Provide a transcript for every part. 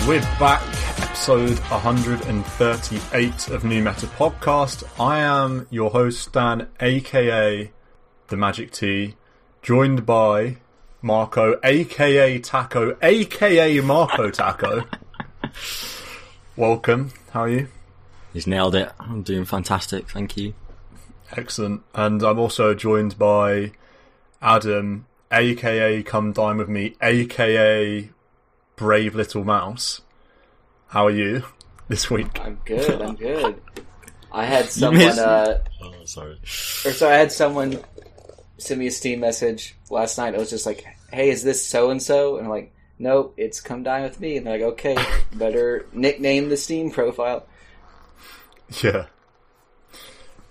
We're back, episode 138 of New Meta Podcast. I am your host, Dan, aka The Magic T, joined by Marco, aka Taco, aka Marco Taco. Welcome, how are you? He's nailed it. I'm doing fantastic, thank you. Excellent. And I'm also joined by Adam, aka Come Dine With Me, aka Brave Little Mouse. How are you this week? I'm good. I had someone I had someone send me a Steam message last night. I was just like, hey, is this so-and-so? And I'm like, nope, it's Come Dine With Me. And they're like, okay, better nickname the Steam profile.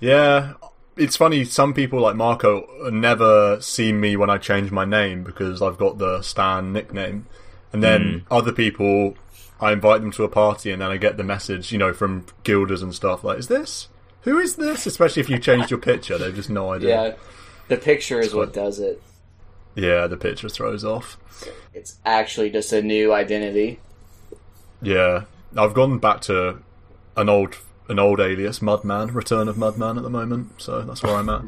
Yeah, it's funny, some people like Marco never see me when I change my name because I've got the Stan nickname. And then other people, I invite them to a party and then I get the message, you know, from guilders and stuff, like, who is this? Especially if you changed your picture, they have just no idea. Yeah, the picture is what does it. Yeah, the picture throws off. It's actually just a new identity. Yeah, I've gone back to an old alias, Mudman, Return of Mudman at the moment, so that's where I'm at.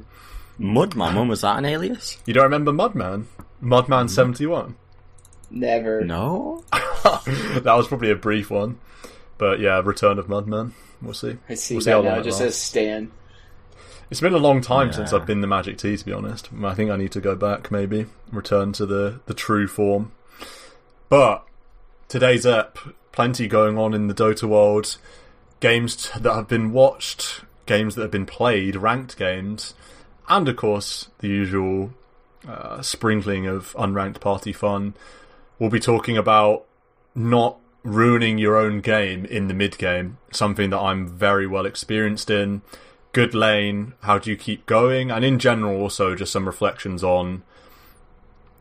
Mudman? When was that an alias? You don't remember Mudman? Mudman 71? Never. No? That was probably a brief one. But yeah, Return of Mudman. We'll see. I see we'll that now. It just says Stan. It's been a long time since I've been the Magic T, to be honest. I think I need to go back, maybe. Return to the true form. But today's ep, plenty going on in the Dota world. Games that have been watched, games that have been played, ranked games, and of course the usual sprinkling of unranked party fun. We'll be talking about not ruining your own game in the mid game, something that I'm very well experienced in. Good lane, how do you keep going, and in general also just some reflections on,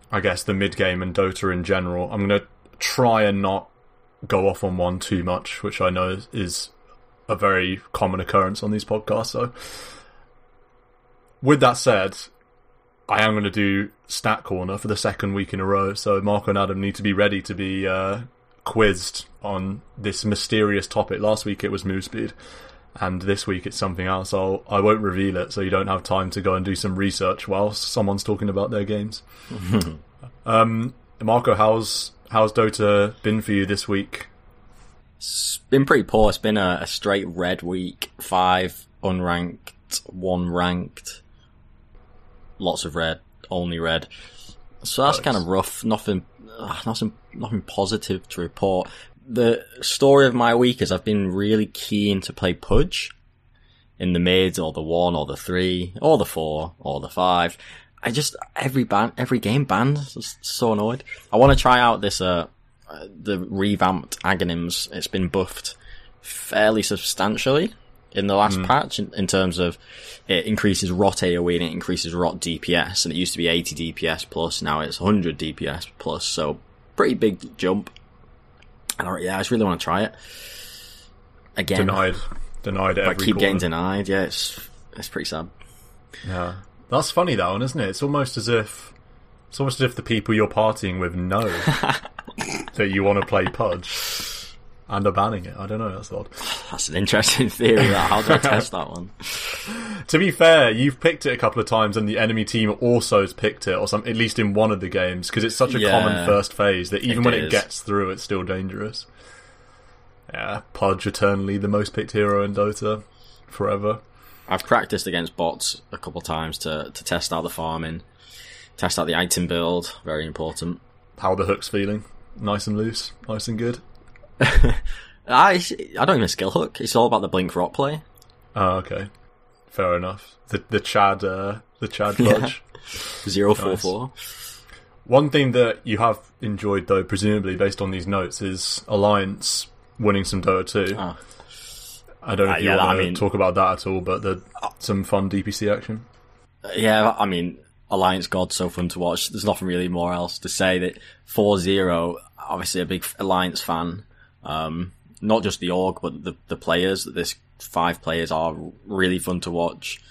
I guess, the mid game and Dota in general. I'm going to try and not go off on one too much, which I know is a very common occurrence on these podcasts. So, with that said, I am going to do Stat Corner for the second week in a row, so Marco and Adam need to be ready to be quizzed on this mysterious topic. Last week it was move speed, and this week it's something else. I won't reveal it, so you don't have time to go and do some research whilst someone's talking about their games. Marco, how's Dota been for you this week? It's been pretty poor. It's been a straight red week. 5 unranked, 1 ranked. Lots of red, only red. So that's kind of rough. Nothing positive to report. The story of my week is I've been really keen to play Pudge in the mid, or the 1, or the 3, or the 4, or the 5. I just, every game banned. Just so annoyed. I want to try out this, the revamped Aghanim's. It's been buffed fairly substantially in the last patch in terms of it increases ROT AoE and it increases ROT DPS, and it used to be 80 DPS plus, now it's 100 DPS plus, so pretty big jump. And I just really want to try it. Again. Denied every I keep corner. getting denied, yeah, it's pretty sad. Yeah. That's funny, that one, isn't it? It's almost as if the people you're partying with know that you want to play Pudge and are banning it. I don't know, that's odd. That's an interesting theory. How do I test that one? To be fair, you've picked it a couple of times and the enemy team also has picked it, or some, at least in one of the games, because it's such a common first phase that even when it gets through, it's still dangerous. Yeah, Pudge eternally the most picked hero in Dota forever. I've practiced against bots a couple of times to test out the farming, test out the item build, very important. How the hook's feeling? Nice and loose? Nice and good? I don't even skill hook. It's all about the blink rot play. Oh, okay. Fair enough. The Chad Pudge. 044. Nice. One thing that you have enjoyed, though, presumably based on these notes, is Alliance winning some Dota 2. Oh. I don't know if you want to talk about that at all, but some fun DPC action. Yeah, I mean, Alliance God, so fun to watch. There's nothing really more else to say. That 4-0, obviously a big Alliance fan. Not just the org, but the players. This 5 players are really fun to watch.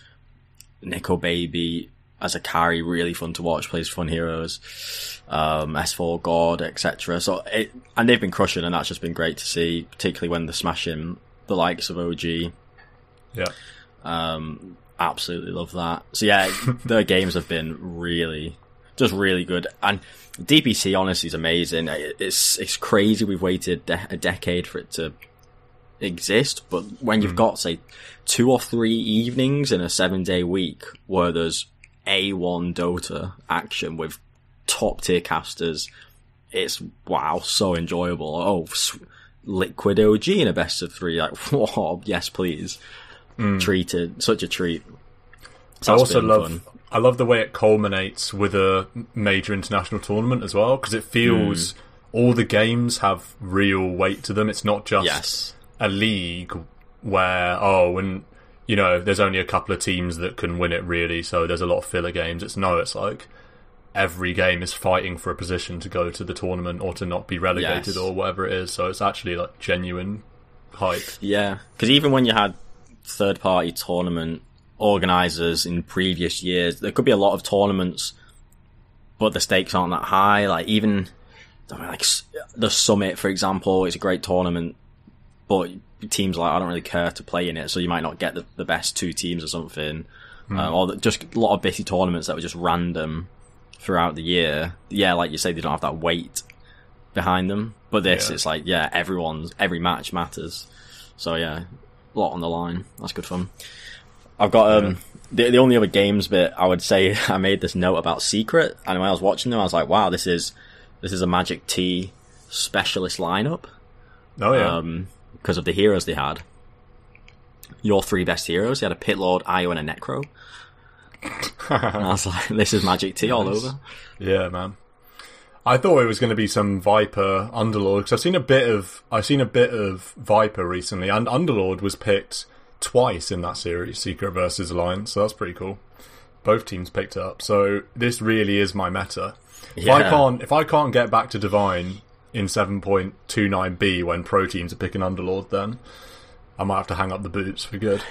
Nico Baby, as a carry, really fun to watch, plays fun heroes, S4, God, etc. And they've been crushing, and that's just been great to see, particularly when they're smashing the likes of OG. Yeah. Absolutely love that. So yeah, their games have been really good. And DPC honestly is amazing. It's crazy we've waited a decade for it to exist, but when you've got, say, 2 or 3 evenings in a 7-day week where there's A1 Dota action with top tier casters, it's so enjoyable. Liquid OG in a best of 3, like, whoa, yes please. Treated, such a treat. So I love the way it culminates with a major international tournament as well, because it feels all the games have real weight to them. It's not just a league where, when, there's only a couple of teams that can win it really, so there's a lot of filler games. It's like every game is fighting for a position to go to the tournament or to not be relegated or whatever it is, so it's actually like genuine hype. Yeah, because even when you had third-party tournament organisers in previous years, there could be a lot of tournaments, but the stakes aren't that high. Like, even like the Summit, for example, is a great tournament, but teams I don't really care to play in it, so you might not get the best 2 teams or something. Or just a lot of bitty tournaments that were just random throughout the year. Yeah, like you say, they don't have that weight behind them. But this, it's like, every match matters. So yeah, a lot on the line. That's good fun. I've got the only other games bit I would say I made this note about Secret, and when I was watching them I was like, wow, this is a Magic T specialist lineup. Oh yeah. Because of the heroes they had. Your 3 best heroes. They had a Pit Lord, Io, and a Necro. And I was like, this is Magic T all over. Yeah, man. I thought it was going to be some Viper Underlord, because I've seen a bit of Viper recently, and Underlord was picked twice in that series, Secret versus Alliance, so that's pretty cool. Both teams picked it up, so this really is my meta. Yeah. If I can't get back to Divine in 7.29B when pro teams are picking Underlord, then I might have to hang up the boots for good.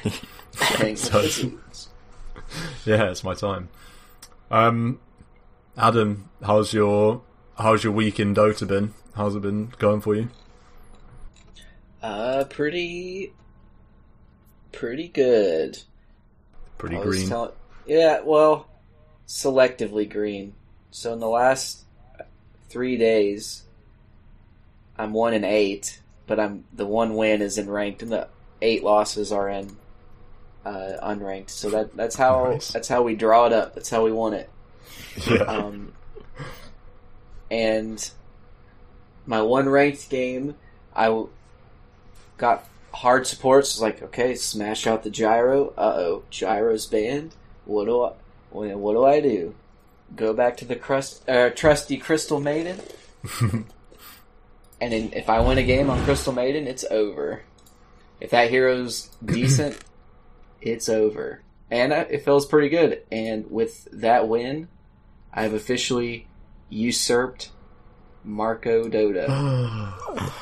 Yeah, it's my time. Adam, how's your week in Dota been? How's it been going for you? Pretty good. Pretty green. Selectively green. So in the last 3 days, I'm 1-8, but the 1 win is in ranked, and the 8 losses are in unranked. So that's how we draw it up. That's how we want it. Yeah. And my 1 ranked game, I got hard supports. It's like, okay, smash out the gyro. Gyro's banned. What do I do? Go back to the trusty Crystal Maiden. And if I win a game on Crystal Maiden, it's over. If that hero's decent, it's over. And it feels pretty good. And with that win, I've officially usurped Marco Dota.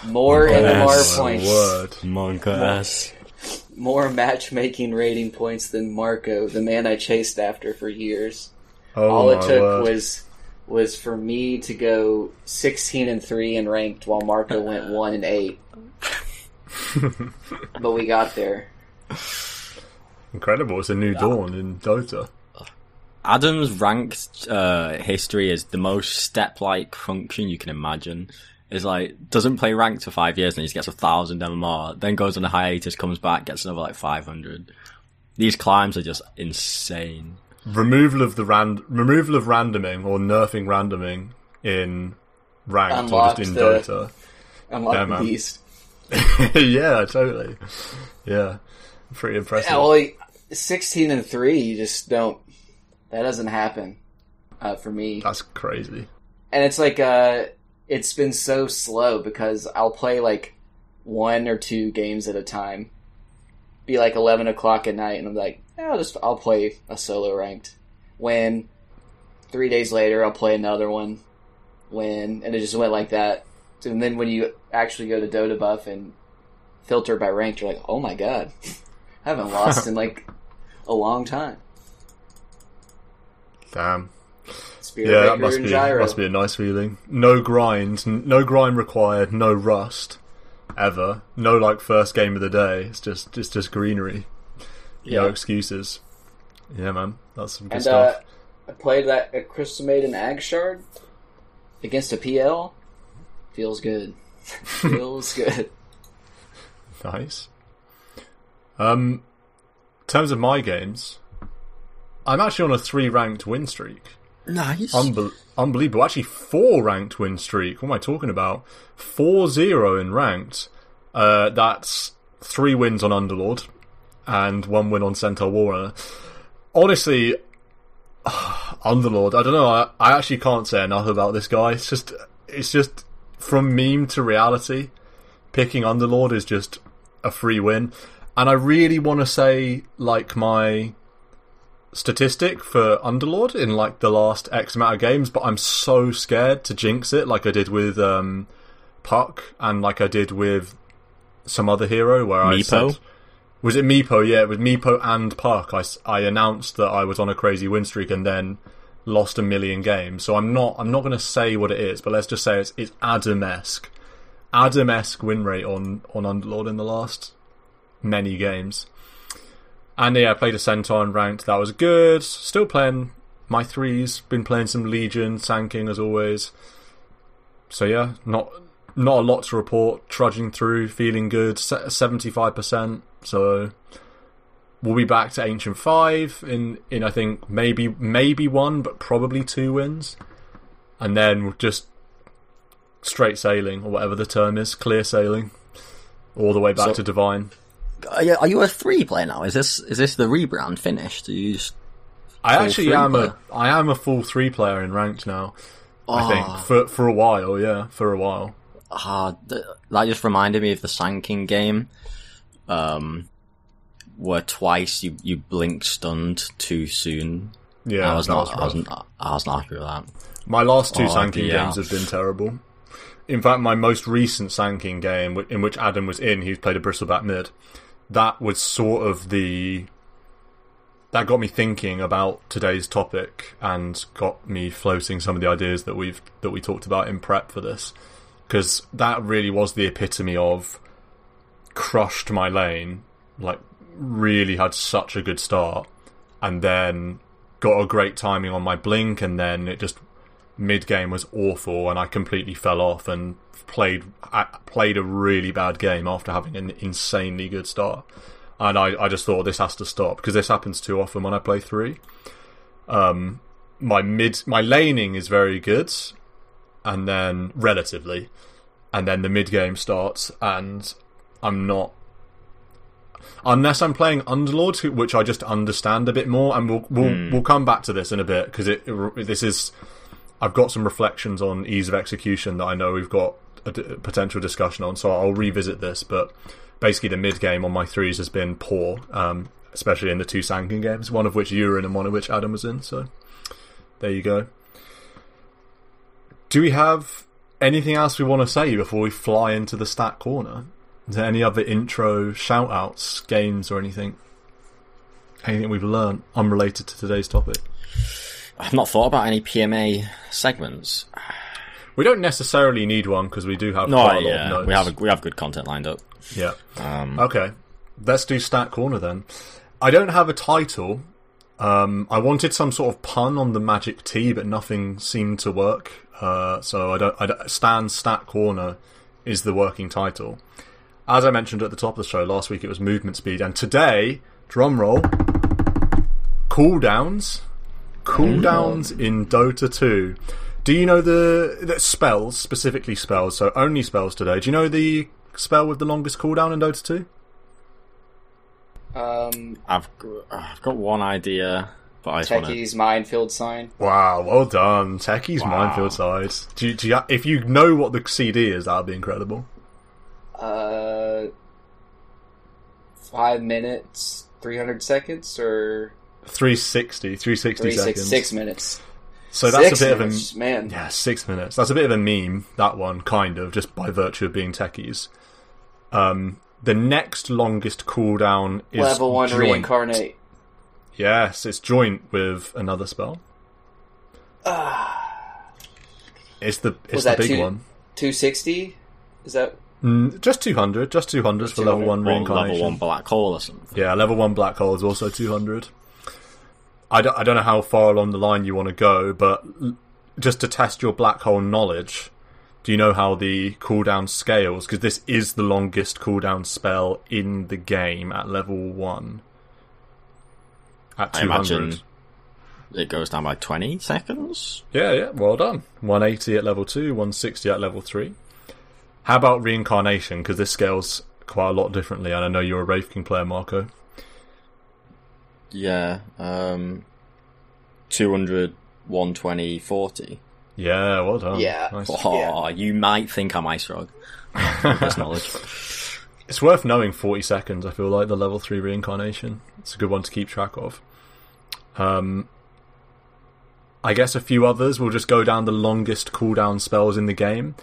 More MMR points. Monk ass. More matchmaking rating points than Marco, the man I chased after for years. All it took was for me to go 16-3 in ranked, while Marco went 1-8. But we got there. Incredible! It's a new dawn in Dota. Adam's ranked history is the most step-like function you can imagine. It's like, doesn't play ranked for 5 years and he just gets 1,000 MMR, then goes on a hiatus, comes back, gets another like 500. These climbs are just insane. Removal of randoming or nerfing randoming in ranked Unlocked or just in Dota. Unlock the beast. Yeah, totally. Yeah, pretty impressive. Yeah, well, 16-3, you just don't. That doesn't happen for me. That's crazy. And it's like it's been so slow because I'll play like 1 or 2 games at a time. Be like 11 o'clock at night, and I'm like, I'll play a solo ranked. Win. 3 days later, I'll play another one. Win. And it just went like that. And then when you actually go to Dota Buff and filter by ranked, you're like, oh my god. I haven't lost in like a long time. Damn. Spirit Yeah, that must be a nice feeling. No grind required. No rust, ever. No like first game of the day. It's just greenery. Yeah. No excuses. Yeah, man, that's some good stuff. I played that a Crystal Maiden Ag Shard against a PL. Feels good. Feels good. Nice. In terms of my games, I'm actually on a 3 ranked win streak. Nice. Unbelievable. Actually, 4 ranked win streak. What am I talking about? 4-0 in ranked. That's 3 wins on Underlord and 1 win on Centaur Warrunner. Honestly, Underlord, I don't know. I actually can't say enough about this guy. It's just from meme to reality. Picking Underlord is just a free win. And I really want to say, like, my statistic for Underlord in, like, the last X amount of games, but I'm so scared to jinx it, like I did with Puck, and like I did with some other hero, where Meepo? I said... Was it Meepo? Yeah, it was Meepo and Puck. I announced that I was on a crazy win streak and then lost a million games. So I'm not going to say what it is, but let's just say it's Adam-esque. Adam-esque win rate on Underlord in the last many games. And yeah, I played a Centaur and ranked. That was good. Still playing my 3s. Been playing some Legion, Sanking as always. So yeah, not a lot to report. Trudging through, feeling good. 75%. So we'll be back to Ancient 5 in I think maybe 1, but probably 2 wins. And then we'll just straight sailing, or whatever the term is, clear sailing, all the way back to Divine. Are you a 3 player now? Is this the rebrand finished? Do you just I actually am a full 3 player in ranked now. I think for a while, yeah, for a while. That just reminded me of the Sanking game, where twice you blinked stunned too soon. Yeah, I was not happy with that. My last 2 Sanking games have been terrible. In fact, my most recent Sanking game, in which Adam was in, he played a bristleback mid. That was sort of that got me thinking about today's topic and got me floating some of the ideas that we talked about in prep for this, because that really was the epitome of crushed my lane, like really had such a good start, and then got a great timing on my blink, and then it just mid game was awful, and I completely fell off and played a really bad game after having an insanely good start. And I just thought, this has to stop, because this happens too often when I play 3. My laning is very good, and then relatively, and then the mid game starts, and I'm not, unless I'm playing Underlord, which I just understand a bit more, and we'll come back to this in a bit, because I've got some reflections on ease of execution that I know we've got a potential discussion on, so I'll revisit this. But basically, the mid game on my 3s has been poor, especially in the 2 Sanking games, one of which you were in and one of which Adam was in. So there you go. Do we have anything else we want to say before we fly into the stat corner? Is there any other intro shout-outs, games, or anything? Anything we've learned unrelated to today's topic? I've not thought about any PMA segments. We don't necessarily need one, because we do have quite a lot of notes. We have good content lined up. Yeah. Okay. Let's do Stat Corner then. I don't have a title. I wanted some sort of pun on the Magic T, but nothing seemed to work. So Stan's Stat Corner is the working title. As I mentioned at the top of the show, last week it was movement speed, and today, drum roll, cooldowns. Cooldowns in Dota 2. Do you know the spells, specifically spells, so only spells today? Do you know the spell with the longest cooldown in Dota 2? I've got one idea, but I Techie's Minefield Sign. Wow, well done. Techie's Minefield Sign. If you know what the CD is, that would be incredible. 5 minutes, 300 seconds, or 360 seconds. 6 minutes. So that's a bit of a man. Yeah, 6 minutes. That's a bit of a meme, that one, kind of, just by virtue of being techies. The next longest cooldown is level 1 joint. Reincarnate. Yes, it's joint with another spell. It's the big one. 260? Is that... Just 200. Just 200 for level 1 reincarnation. Level 1 black hole or something. Yeah, level 1 black hole is also 200. I don't know how far along the line you want to go, but just to test your black hole knowledge, do you know how the cooldown scales? Because this is the longest cooldown spell in the game at level 1. At 200. I imagine it goes down by 20 seconds? Yeah, well done. 180 at level 2, 160 at level 3. How about reincarnation? Because this scales quite a lot differently, and I know you're a Wraith King player, Marco. Yeah, 200, 120, 40. Yeah, well done. Yeah. Nice. Oh, you might think I'm Ice Rog. That's knowledge. It's worth knowing 40 seconds, I feel like, the level 3 reincarnation. It's a good one to keep track of. I guess a few others. We'll just go down the longest cooldown spells in the game.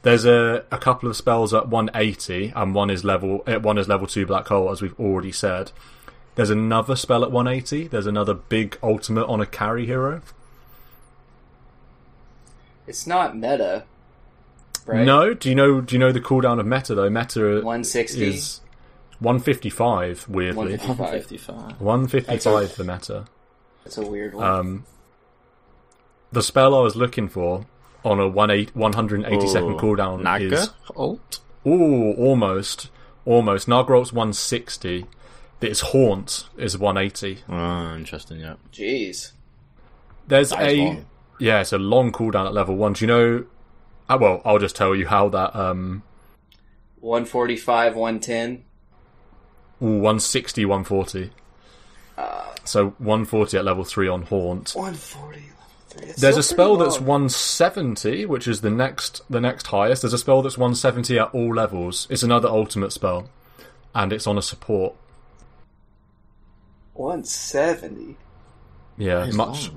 There's a couple of spells at 180, and one is level 2 black hole, as we've already said. There's another spell at 180. There's another big ultimate on a carry hero. It's not meta, right? No. Do you know the cooldown of meta though? Meta 160 is 155. Weirdly, 155. 155 for meta. That's a weird one. The spell I was looking for on a 180 second cooldown Naga is ult. Almost. Nagarot's 160. Its haunt is 180. Oh, interesting. Yeah. Jeez. There's long. Yeah, it's a long cooldown at level 1. Do you know... well, I'll just tell you how that... 145, 110. 160, 140. So 140 at level 3 on haunt. 140, level 3. There's a spell that's 170, which is the next highest. There's a spell that's 170 at all levels. It's another ultimate spell. And it's on a support. 170? Yeah,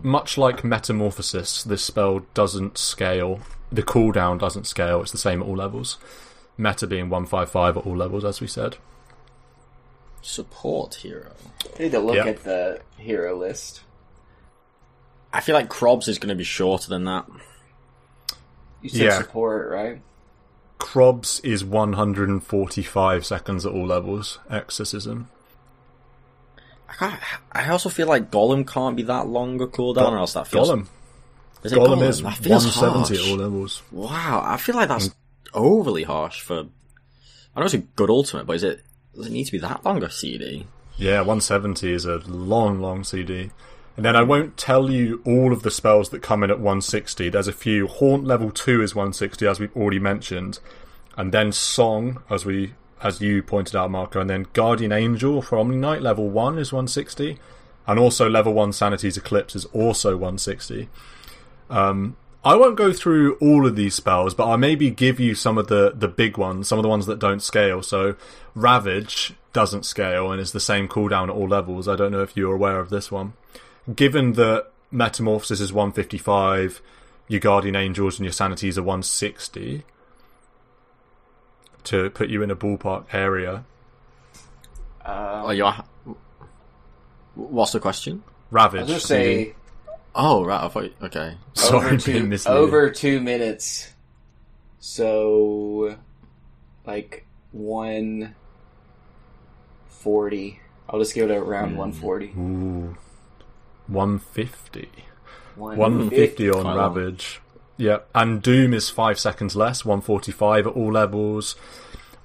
much like Metamorphosis, this spell doesn't scale. The cooldown doesn't scale. It's the same at all levels. Meta being 155 at all levels, as we said. Support hero. I need to look at the hero list. I feel like Krobs is going to be shorter than that. You said support, right? Krobs is 145 seconds at all levels. Exorcism. I also feel like Golem can't be that long a cooldown, or else that feels... Golem. Golem is 170 at all levels. Wow, I feel like that's overly harsh for... I know it's a good ultimate, but does it need to be that long a CD? Yeah, 170 is a long CD. And then I won't tell you all of the spells that come in at 160. There's a few. Haunt level 2 is 160, as we've already mentioned. And then Song, as you pointed out, Marco, and then Guardian Angel for Omni Knight, level 1 is 160. And also level 1 Sanity's Eclipse is also 160. I won't go through all of these spells, but I'll maybe give you some of the big ones, some of the ones that don't scale. So Ravage doesn't scale and is the same cooldown at all levels. I don't know if you're aware of this one. Given that Metamorphosis is 155, your Guardian Angels and your Sanities are 160, to put you in a ballpark area. What's the question? Ravage. I was going to say... Oh, right. I thought... Okay. Sorry, over 2 minutes. So, like, 140. I'll just give it around 140. Ooh. 150. 150 on Ravage. Yeah, and Doom is 5 seconds less, 145 at all levels.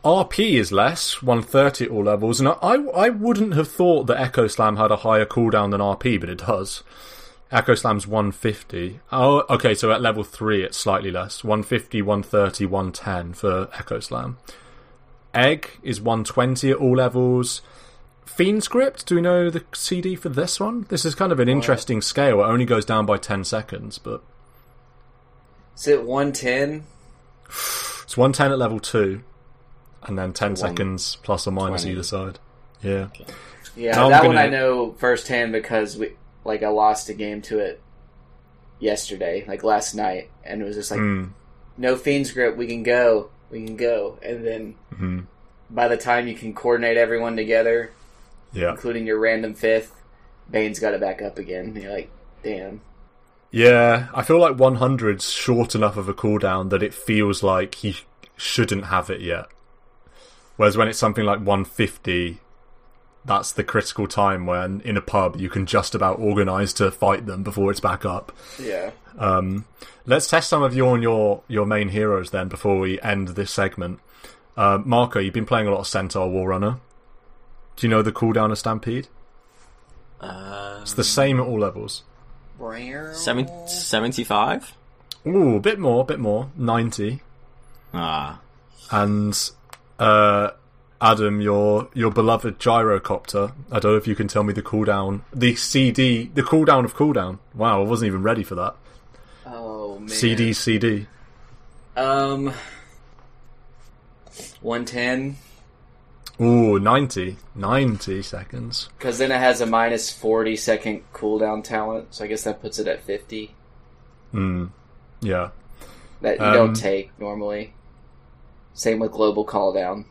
RP is less, 130 at all levels. And I wouldn't have thought that Echo Slam had a higher cooldown than RP, but it does. Echo Slam's 150. Oh, okay, so at level 3 it's slightly less. 150, 130, 110 for Echo Slam. Egg is 120 at all levels. Fiend Script, do we know the CD for this one? This is kind of an interesting scale. It only goes down by 10 seconds, but... Is it 110? It's 110 at level 2. And then 10 seconds plus or minus either side. Yeah. Okay. Yeah, that one I know firsthand because I lost a game to it yesterday, like last night, and it was just like, no Fiend's Grip, we can go. And then by the time you can coordinate everyone together, including your random fifth, Bane's got it back up again. And you're like, damn. Yeah, I feel like 100's short enough of a cooldown that it feels like he shouldn't have it yet. Whereas when it's something like 150, that's the critical time when, in a pub, you can just about organise to fight them before it's back up. Yeah. Let's test some of your main heroes then before we end this segment. Marco, you've been playing a lot of Centaur Warrunner. Do you know the cooldown of Stampede? It's the same at all levels. 75? Ooh, a bit more. 90. Ah. And Adam, your beloved gyrocopter. I don't know if you can tell me the cooldown, the cooldown of cooldown. Wow, I wasn't even ready for that. Oh man. CD. 110. Ooh, 90 seconds. Because then it has a minus 40 second cooldown talent, so I guess that puts it at 50. Yeah. That you don't take normally. Same with global call down.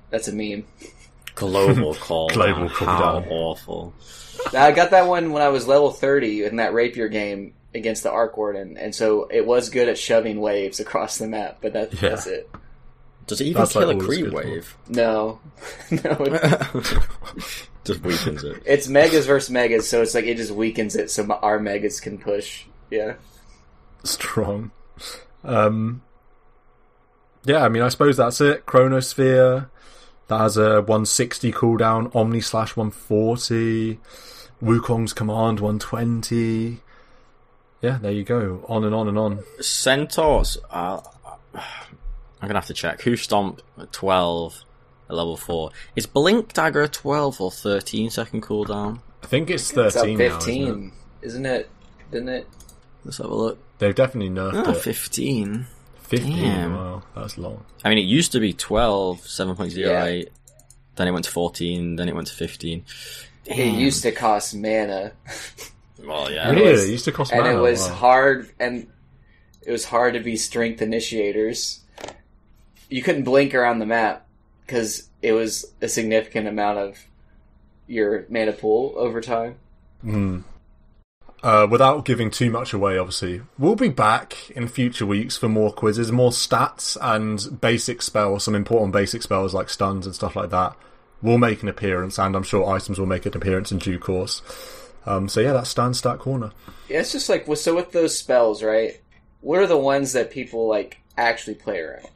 That's a meme. Global call. Global call How down. awful. Now, I got that one when I was level 30 in that rapier game against the Arc Warden, and so it was good at shoving waves across the map, but that's it. Does it even kill a creep wave? No. Just weakens it. It's megas versus megas, so it's like it just weakens it so our megas can push. Yeah. Strong. Yeah, I mean, I suppose that's it. Chronosphere, that has a 160 cooldown. Omni/140. Wukong's Command 120. Yeah, there you go. On and on and on. Centaurs, I'm going to have to check. Who Stomp at 12 at level 4? Is Blink Dagger 12 or 13 second cooldown? I think it's 13 it's up 15, now, isn't it? Didn't it? Let's have a look. They've definitely nerfed it. 15. 15, Damn. wow, that's long. I mean, it used to be 12, 7.08, Yeah. then it went to 14, then it went to 15. Damn. It used to cost mana. Well, yeah. Really? It used to cost and mana. it was wow. hard, and it was hard to be strength initiators. You couldn't blink around the map because it was a significant amount of your mana pool over time. Without giving too much away, obviously, we'll be back in future weeks for more quizzes, more stats, and basic spells, some important basic spells like stuns and stuff like that will make an appearance, and I'm sure items will make an appearance in due course. So yeah, that's Stan's Stat Corner. Yeah, it's just like, so with those spells, right? What are the ones that people like actually play around?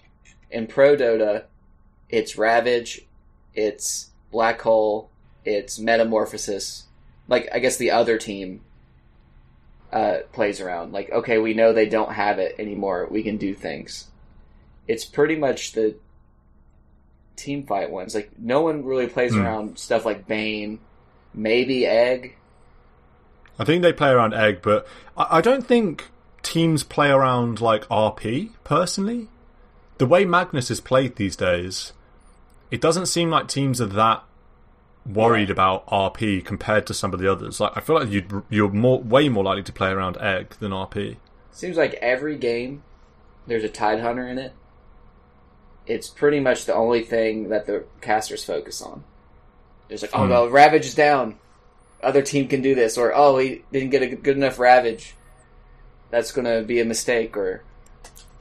In Pro Dota, it's Ravage, it's Black Hole, it's Metamorphosis. Like, I guess the other team plays around. Like, okay, we know they don't have it anymore. We can do things. It's pretty much the team fight ones. Like, no one really plays around stuff like Bane, maybe Egg. I think they play around Egg, but I don't think teams play around like RP, personally. The way Magnus is played these days, it doesn't seem like teams are that worried about RP compared to some of the others. Like, I feel like you're way more likely to play around Egg than RP. Seems like every game there's a Tidehunter in it. It's pretty much the only thing that the casters focus on. There's like, oh no, Ravage is down. Other team can do this, or oh, he didn't get a good enough Ravage. That's going to be a mistake, or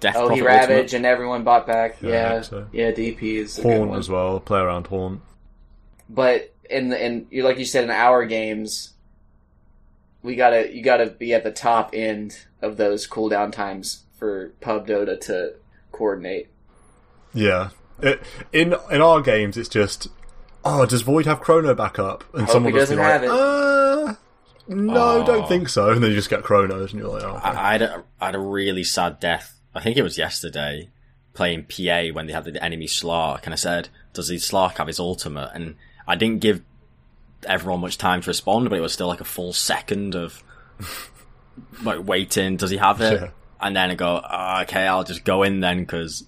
Death oh, he Prophet Ravaged Ultimate. and everyone bought back. Yeah, so. DP is a good Haunt one as well. Play around Haunt. But in like you said, in our games, you gotta be at the top end of those cooldown times for Pub Dota to coordinate. Yeah, in our games, it's just, oh, does Void have Chrono back up? And Hope someone he will just be doesn't like, have it. no, don't think so. And then you just get Chronos, and you're like, oh. Okay. I had a really sad death. I think it was yesterday, playing PA when they had the enemy Slark, and I said, does the Slark have his ultimate? And I didn't give everyone much time to respond, but it was still like a full second of like waiting. Does he have it? Yeah. And then I go, okay, I'll just go in then, because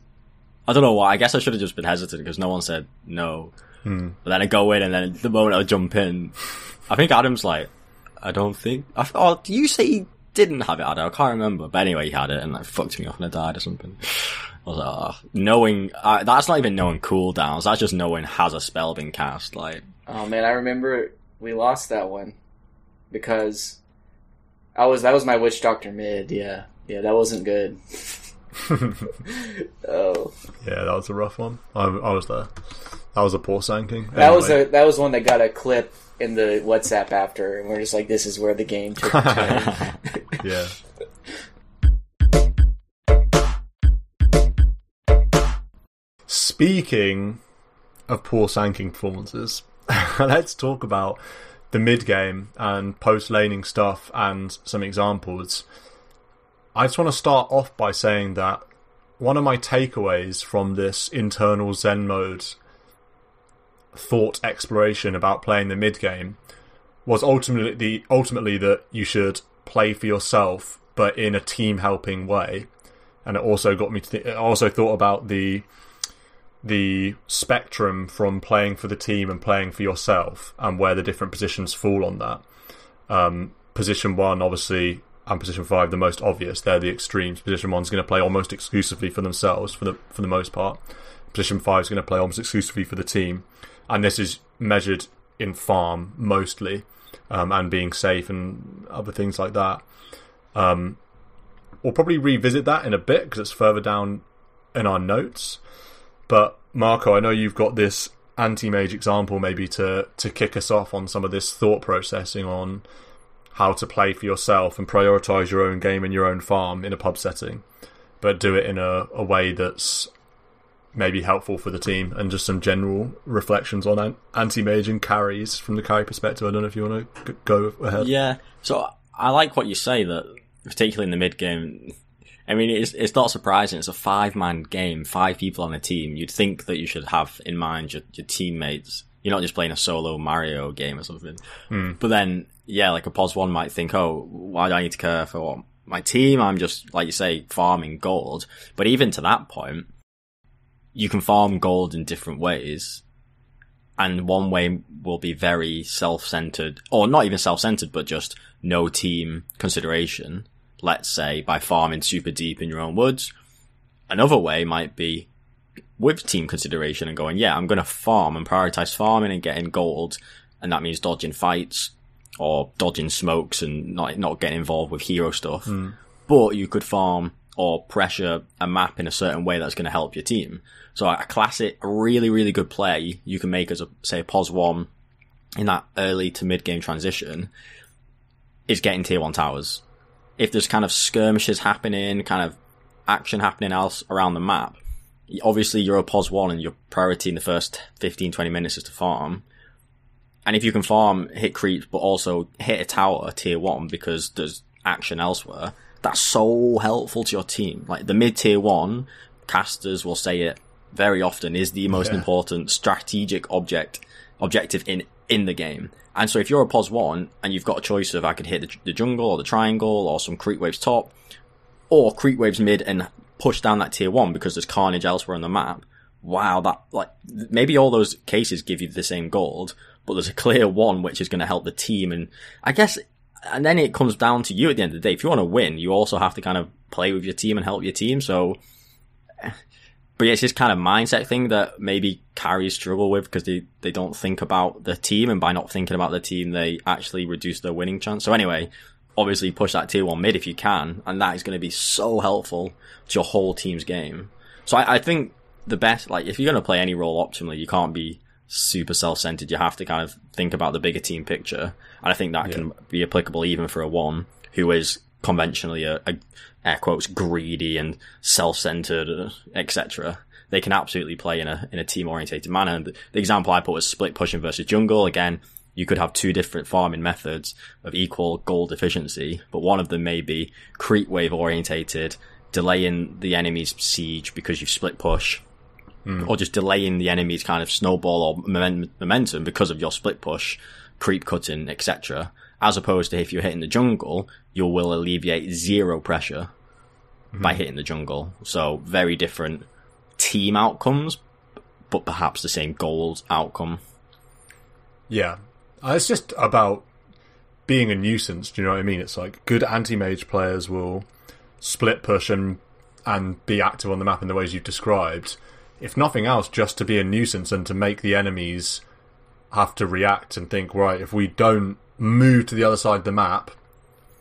I don't know why. I guess I should have just been hesitant because no one said no. But then I go in, and then the moment I jump in, I think Adam's like, I don't think. Oh, do you say he didn't have it, Adam? I can't remember. But anyway, he had it and like fucked me off and I died or something. I was like, knowing that's not even knowing cooldowns. That's just knowing has a spell been cast. Like, Oh man, I remember we lost that one because That was my Witch Doctor mid. Yeah, that wasn't good. Oh, yeah, that was a rough one. I was there. That was a poor sanking. That was one that got a clip in the WhatsApp after, and we're just like, this is where the game took a turn. Yeah. Speaking of poor sanking performances, let's talk about the mid game and post laning stuff and some examples. I just want to start off by saying that one of my takeaways from this internal Zen mode thought exploration about playing the mid game was ultimately that you should play for yourself, but in a team helping way. And it also got me to I also thought about the spectrum from playing for the team and playing for yourself, and where the different positions fall on that. Position 1, obviously, and position 5, the most obvious. They're the extremes. Position 1's going to play almost exclusively for themselves for the most part. Position 5 is going to play almost exclusively for the team, and this is measured in farm mostly, and being safe and other things like that. We'll probably revisit that in a bit because it's further down in our notes. But Marco, I know you've got this anti-mage example maybe to kick us off on some of this thought processing on how to play for yourself and prioritise your own game and your own farm in a pub setting, but do it in a way that's maybe helpful for the team, and just some general reflections on anti-mage and carries from the carry perspective. I don't know if you want to go ahead. Yeah, so I like what you say, that particularly in the mid game, I mean, it's not surprising. It's a 5-man game, 5 people on a team. You'd think that you should have in mind your teammates. You're not just playing a solo Mario game or something. But then, yeah, like a POS 1 might think, oh, why do I need to care for my team? I'm just, like you say, farming gold. But even to that point, you can farm gold in different ways. And one way will be very self-centered, or not even self-centered, but just no team consideration. Let's say by farming super deep in your own woods. Another way might be with team consideration and going, yeah, I'm going to farm and prioritize farming and getting gold. And that means dodging fights or dodging smokes and not getting involved with hero stuff. But you could farm or pressure a map in a certain way that's going to help your team. So a classic, really, really good play you can make as a POS 1 in that early to mid game transition is getting tier 1 towers. If there's kind of skirmishes happening, kind of action happening else around the map, obviously you're a POS 1 and your priority in the first 15-20 minutes is to farm. And if you can farm, hit creeps, but also hit a tower tier 1 because there's action elsewhere, that's so helpful to your team. Like the mid tier 1, casters will say it very often, is the most important strategic objective in the game. And so if you're a POS 1 and you've got a choice of I could hit the jungle or the triangle or some creep waves top, or creep waves mid and push down that tier 1 because there's carnage elsewhere on the map, wow, that, like, maybe all those cases give you the same gold, but there's a clear one which is going to help the team. And I guess, and then it comes down to you at the end of the day. If you want to win, you also have to kind of play with your team and help your team. So, but it's this kind of mindset thing that maybe carries struggle with because they don't think about the team, and by not thinking about the team, they actually reduce their winning chance. So anyway, obviously push that tier 1 mid if you can, and that is going to be so helpful to your whole team's game. So I think the best, like, if you're going to play any role optimally, you can't be super self-centered. You have to kind of think about the bigger team picture, and I think that can be applicable even for a 1 who is conventionally a air quotes greedy and self-centered, etc. They can absolutely play in a team-orientated manner. And the example I put was split pushing versus jungle. Again, you could have 2 different farming methods of equal gold efficiency, but one of them may be creep wave orientated, delaying the enemy's siege because you've split push, or just delaying the enemy's kind of snowball or momentum because of your split push, creep cutting, etc. As opposed to if you're hitting the jungle, you will alleviate 0 pressure by hitting the jungle. So very different team outcomes, but perhaps the same gold outcome. Yeah. It's just about being a nuisance, do you know what I mean? It's like good anti-mage players will split push and be active on the map in the ways you've described. If nothing else, just to be a nuisance and to make the enemies have to react and think, right, if we don't move to the other side of the map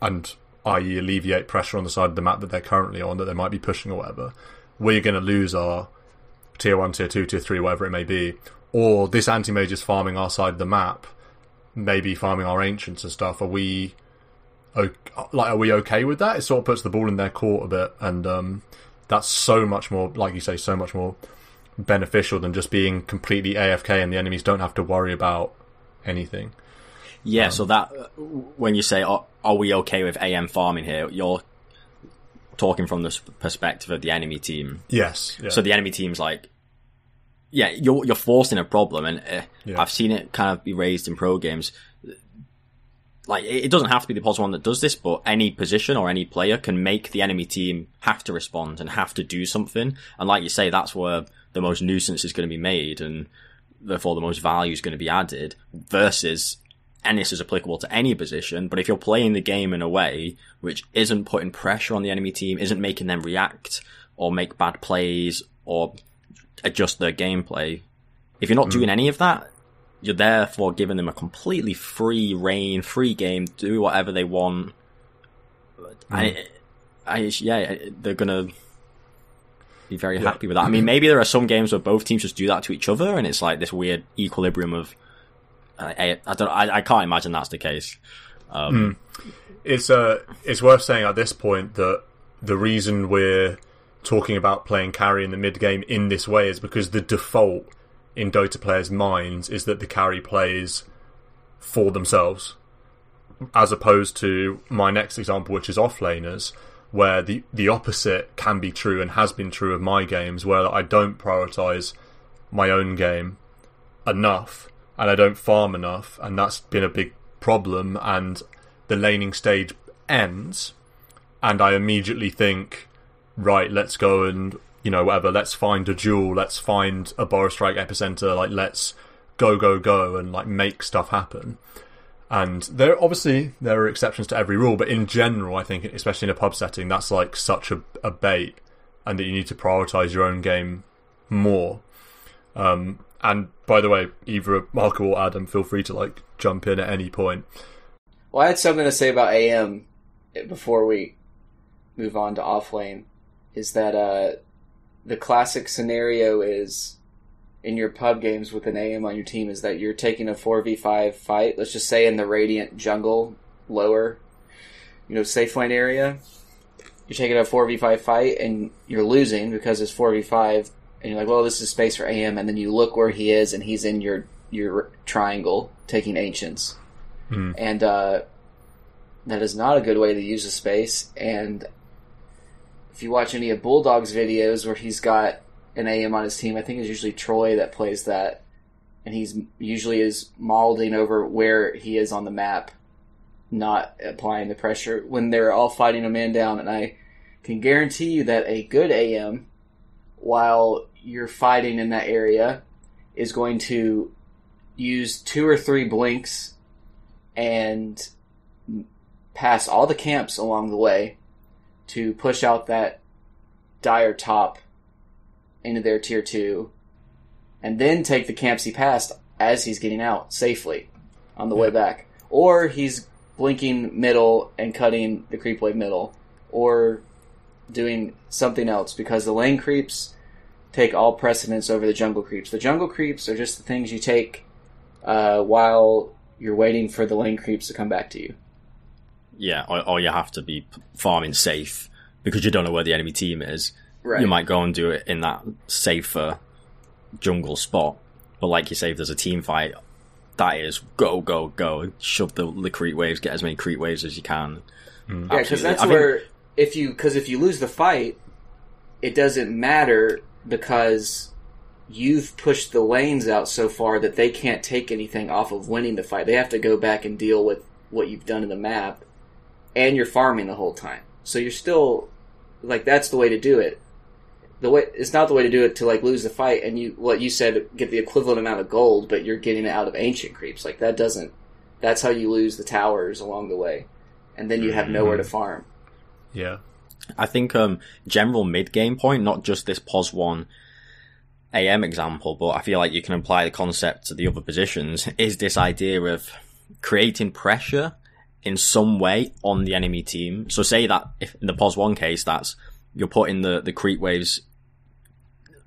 and i.e. alleviate pressure on the side of the map that they're currently on, that they might be pushing or whatever, we're going to lose our tier 1, tier 2, tier 3, whatever it may be. Or this anti-mage is farming our side of the map, maybe farming our ancients and stuff. Are we okay with that? It sort of puts the ball in their court a bit, and that's so much more, like you say, so much more beneficial than just being completely AFK and the enemies don't have to worry about anything. Yeah, so that, when you say, are we okay with AM farming here, you're talking from the perspective of the enemy team. Yes. Yeah. So the enemy team's like, yeah, you're forcing a problem, and I've seen it kind of be raised in pro games. Like, it doesn't have to be the POS one that does this, but any position or any player can make the enemy team have to respond and have to do something. And like you say, that's where the most nuisance is going to be made, and therefore the most value is going to be added, versus, and this is applicable to any position, but if you're playing the game in a way which isn't putting pressure on the enemy team, isn't making them react or make bad plays or adjust their gameplay, if you're not doing any of that, you're therefore giving them a completely free reign, free game, do whatever they want. They're gonna be very happy with that. I mean, maybe there are some games where both teams just do that to each other, and it's like this weird equilibrium of. I can't imagine that's the case. It's worth saying at this point that the reason we're talking about playing carry in the mid game in this way is because the default in Dota players' minds is that the carry plays for themselves, as opposed to my next example, which is offlaners, where the opposite can be true and has been true of my games, where I don't prioritise my own game enough and I don't farm enough, and that's been a big problem, and the laning stage ends and I immediately think, right, let's go and, whatever, let's find a duel, let's find a Boris Strike epicenter, like, let's go, and, like, make stuff happen. And there are exceptions to every rule, but in general, I think, especially in a pub setting, that's, like, such a bait, and that you need to prioritise your own game more. And, by the way, either Marco or Adam, feel free to, like, jump in at any point. Well, I had something to say about AM before we move on to offlane, is that the classic scenario is, in your pub games with an AM on your team, is that you're taking a 4v5 fight, let's just say in the Radiant jungle, lower, safe lane area. You're taking a 4v5 fight, and you're losing because it's 4v5, and you're like, well, this is space for AM, and then you look where he is, and he's in your triangle, taking Ancients. And that is not a good way to use the space, and if you watch any of Bulldog's videos where he's got an AM on his team, I think it's usually Troy that plays that, and he's usually is mauling over where he is on the map, not applying the pressure when they're all fighting a man down. And I can guarantee you that a good AM, while you're fighting in that area, is going to use 2 or 3 blinks and pass all the camps along the way to push out that dire top into their tier 2, and then take the camps he passed as he's getting out safely on the way back. Or he's blinking middle and cutting the creep wave middle, or doing something else, because the lane creeps take all precedence over the jungle creeps. The jungle creeps are just the things you take while you're waiting for the lane creeps to come back to you. Yeah, or you have to be farming safe because you don't know where the enemy team is. Right. You might go and do it in that safer jungle spot. But like you say, if there's a team fight, that is go, shove the creep waves, get as many creep waves as you can. Yeah, because that's where, if you lose the fight, it doesn't matter, because you've pushed the lanes out so far that they can't take anything off of winning the fight. They have to go back and deal with what you've done in the map, and you're farming the whole time. So you're still, like, that's the way to do it. It's not the way to do it to, like, lose the fight and what you said, get the equivalent amount of gold, but you're getting it out of ancient creeps. Like, that's how you lose the towers along the way. And then you have nowhere to farm. Yeah. I think, general mid-game point, not just this POS 1 AM example, but I feel like you can apply the concept to the other positions, is this idea of creating pressure in some way on the enemy team. So say that if in the POS 1 case, that's you're putting the creep waves,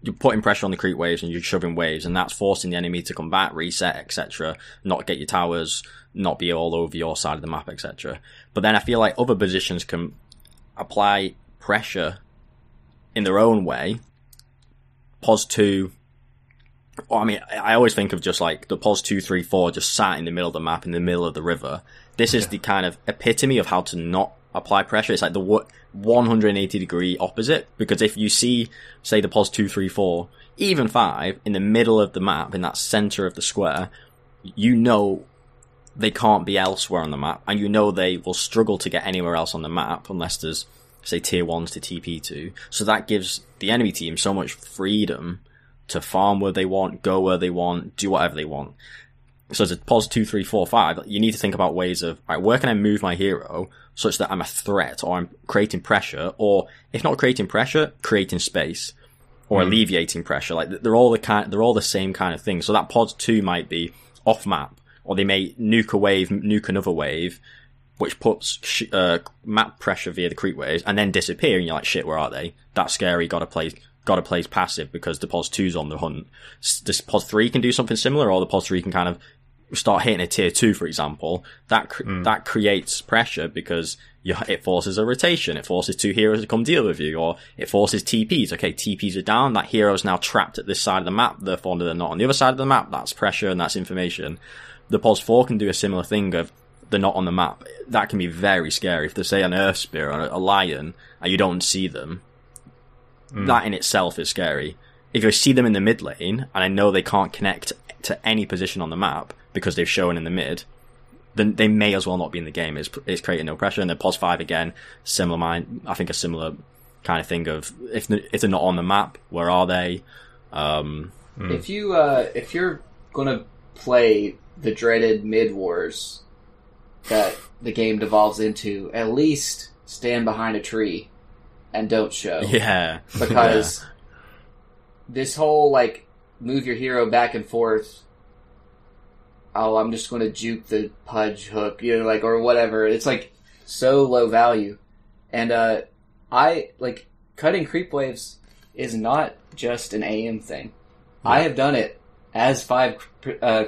you're putting pressure on the creep waves and you're shoving waves, and that's forcing the enemy to come back, reset, etc., not get your towers, not be all over your side of the map, etc. But then I feel like other positions can apply pressure in their own way. POS 2, I mean, I always think of just like the POS 2, 3, 4 just sat in the middle of the map, in the middle of the river. This is the kind of epitome of how to not apply pressure. It's like the 180 degree opposite, because if you see, say, the POS 2, 3, 4, even 5 in the middle of the map, in that center of the square, you know they can't be elsewhere on the map, and you know they will struggle to get anywhere else on the map unless there's, say, tier 1s to TP to. So that gives the enemy team so much freedom to farm where they want, go where they want, do whatever they want. So as a POS 2, 3, 4, 5, you need to think about ways of, right, where can I move my hero such that I'm a threat, or I'm creating pressure, or if not creating pressure, creating space, or alleviating pressure. Like they're all the same kind of thing. So that POS 2 might be off map, or they may nuke a wave, nuke another wave, which puts map pressure via the creep waves, and then disappear, and you're like, shit, where are they? That's scary. Gotta play passive because the POS 2's on the hunt. This POS 3 can do something similar, or the POS 3 can kind of start hitting a tier 2, for example. That creates pressure because it forces a rotation. It forces 2 heroes to come deal with you, or it forces TPs. Okay, TPs are down. That hero's now trapped at this side of the map. Therefore, they're not on the other side of the map. That's pressure and that's information. The POS 4 can do a similar thing of they're not on the map. That can be very scary. If they say an Earth Spear or a Lion and you don't see them, that in itself is scary. If you see them in the mid lane, and I know they can't connect to any position on the map because they've shown in the mid, then they may as well not be in the game. It's creating no pressure. And then POS 5 again, I think a similar kind of thing of if they're not on the map, where are they? If you're gonna play the dreaded mid wars that the game devolves into, at least stand behind a tree and don't show. Yeah. Because this whole, like, move your hero back and forth, oh, I'm just going to juke the pudge hook, or whatever. It's, like, so low value. And, cutting creep waves is not just an AM thing. Yeah. I have done it as 5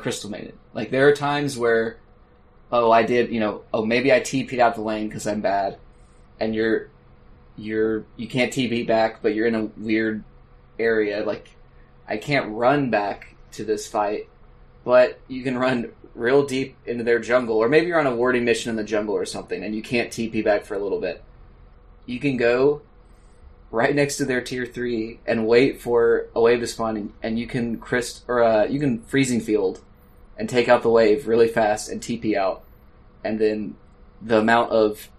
Crystal Maiden. Like, there are times where, I did, maybe I TP'd out the lane because I'm bad, and you can't TP back, but you're in a weird area. Like, I can't run back to this fight, but you can run real deep into their jungle, or maybe you're on a warding mission in the jungle or something, and you can't TP back for a little bit. You can go right next to their tier 3 and wait for a wave to spawn, and you can you can freezing field and take out the wave really fast and TP out, and then the amount of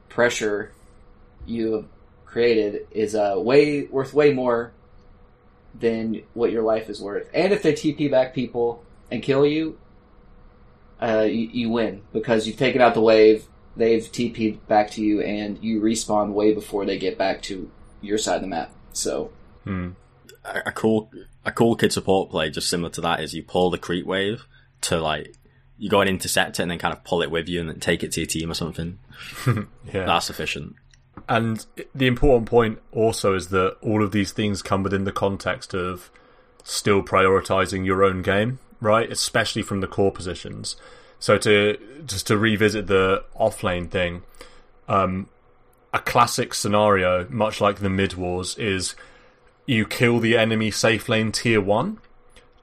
pressure you have created is worth way more than what your life is worth. And if they TP back people and kill you, you win, because you've taken out the wave, they've TP'd back to you, and you respawn way before they get back to your side of the map. So a cool kid support play just similar to that is you pull the creep wave to, like, you go and intercept it and then kind of pull it with you and then take it to your team or something. Yeah. That's sufficient. And the important point also is that all of these things come within the context of still prioritizing your own game, right? Especially from the core positions. So to revisit the offlane thing, a classic scenario, much like the mid wars, is you kill the enemy safe lane tier 1,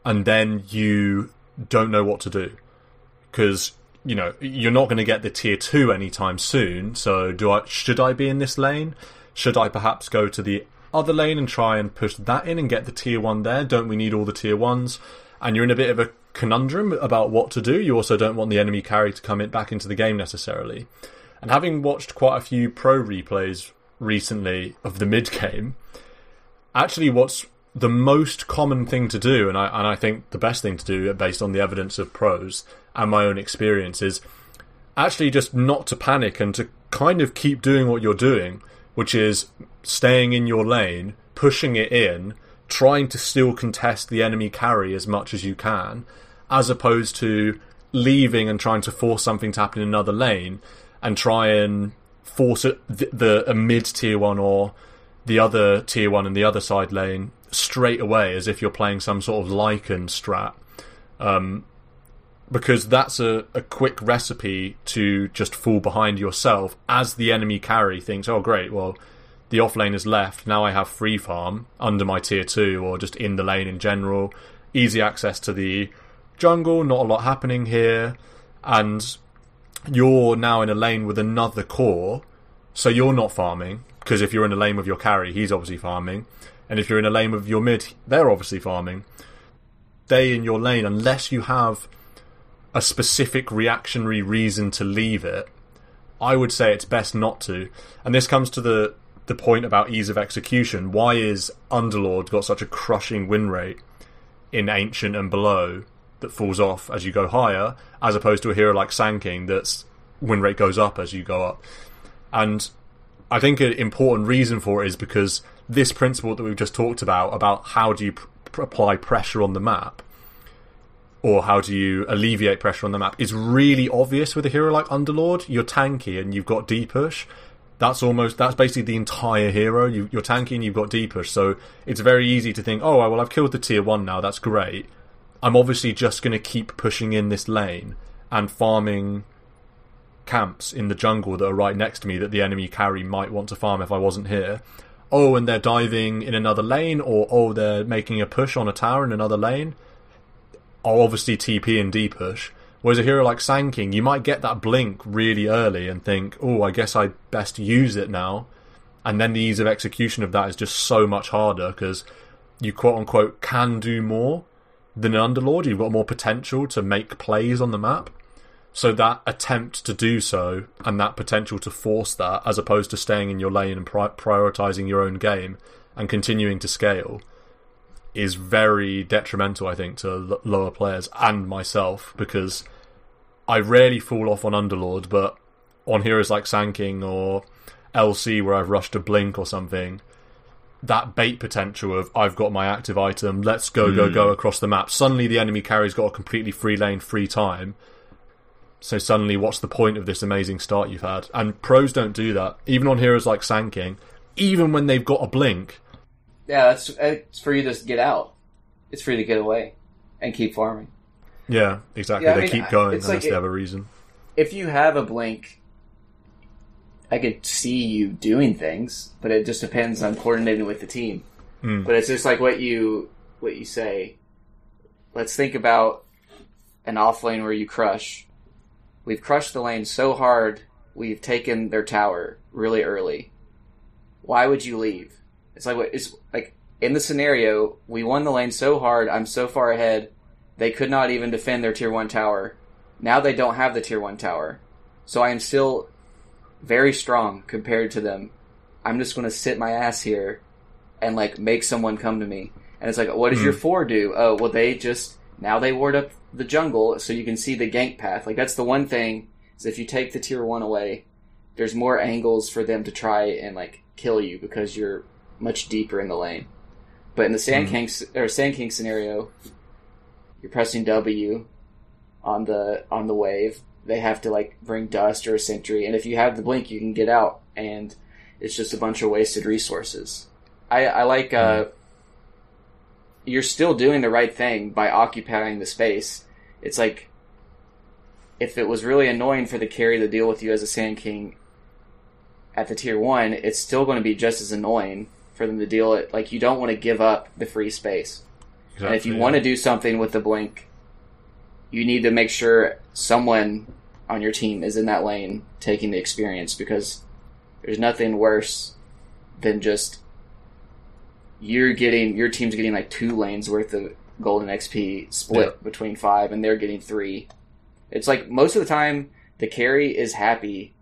and then you don't know what to do. Because, you're not going to get the tier 2 anytime soon, so should I be in this lane? Should I perhaps go to the other lane and try and push that in and get the tier 1 there? Don't we need all the tier 1s? And you're in a bit of a conundrum about what to do. You also don't want the enemy carry to come back into the game necessarily. And having watched quite a few pro replays recently of the mid game, actually what's the most common thing to do, and I think the best thing to do based on the evidence of pros and my own experience, is actually just not to panic and to kind of keep doing what you're doing, which is staying in your lane, pushing it in, trying to still contest the enemy carry as much as you can, as opposed to leaving and trying to force something to happen in another lane and try and force a mid tier 1 or the other tier 1 in the other side lane straight away as if you're playing some sort of Lycan strat. Because that's a quick recipe to just fall behind yourself as the enemy carry thinks, oh great, well, the off lane is left, now I have free farm under my tier 2 or just in the lane in general, easy access to the jungle, not a lot happening here, and you're now in a lane with another core, so you're not farming, because if you're in a lane with your carry, he's obviously farming, and if you're in a lane with your mid, they're obviously farming. Stay in your lane unless you have a specific reactionary reason to leave it. I would say it's best not to. And this comes to the point about ease of execution. Why is Underlord got such a crushing win rate in Ancient and below that falls off as you go higher, as opposed to a hero like Sand King that's win rate goes up as you go up? And I think an important reason for it is because this principle that we've just talked about how do you apply pressure on the map, or how do you alleviate pressure on the map, is really obvious with a hero like Underlord. You're tanky and you've got D-push. That's basically the entire hero. You're tanky and you've got D-push, so it's very easy to think, oh, well, I've killed the tier 1 now, that's great. I'm obviously just going to keep pushing in this lane and farming camps in the jungle that are right next to me that the enemy carry might want to farm if I wasn't here. Oh, and they're diving in another lane, or oh, they're making a push on a tower in another lane. I'll obviously TP and D-push. Whereas a hero like Sand King, you might get that blink really early and think, oh, I guess I best use it now. And then the ease of execution of that is just so much harder because you quote-unquote can do more than an Underlord. You've got more potential to make plays on the map. So that attempt to do so and that potential to force that, as opposed to staying in your lane and prioritising your own game and continuing to scale, is very detrimental, I think, to lower players and myself, because I rarely fall off on Underlord, but on heroes like Sand King or LC where I've rushed a blink or something, that bait potential of I've got my active item, let's go across the map. Suddenly the enemy carry's got a completely free lane, free time. So suddenly what's the point of this amazing start you've had? And pros don't do that. Even on heroes like Sand King, even when they've got a blink. Yeah, it's for you to get out. It's for you to get away and keep farming. Yeah, exactly. They keep going unless they have a reason. If you have a blink, I could see you doing things, but it just depends on coordinating with the team. But it's just like what you say. Let's think about an off lane where you crush. We've crushed the lane so hard, we've taken their tower really early. Why would you leave? It's like in the scenario, we won the lane so hard, I'm so far ahead, they could not even defend their tier 1 tower. Now they don't have the tier 1 tower. So I am still very strong compared to them. I'm just going to sit my ass here and like make someone come to me. And it's like, what does your 4 do? Oh, well, now they ward up the jungle so you can see the gank path. Like, that's the one thing, is if you take the tier 1 away, there's more angles for them to try and like kill you because you're much deeper in the lane. But in the Sand King scenario, you're pressing W on the wave. They have to like bring dust or a sentry, and if you have the blink, you can get out, and it's just a bunch of wasted resources. I like you're still doing the right thing by occupying the space. It's like, if it was really annoying for the carry to deal with you as a Sand King at the tier 1, it's still going to be just as annoying for them to deal it. Like, you don't want to give up the free space. Exactly, and if you want to do something with the blink, you need to make sure someone on your team is in that lane taking the experience, because there's nothing worse than just your team's getting like 2 lanes worth of golden XP split between 5, and they're getting 3. It's like most of the time the carry is happy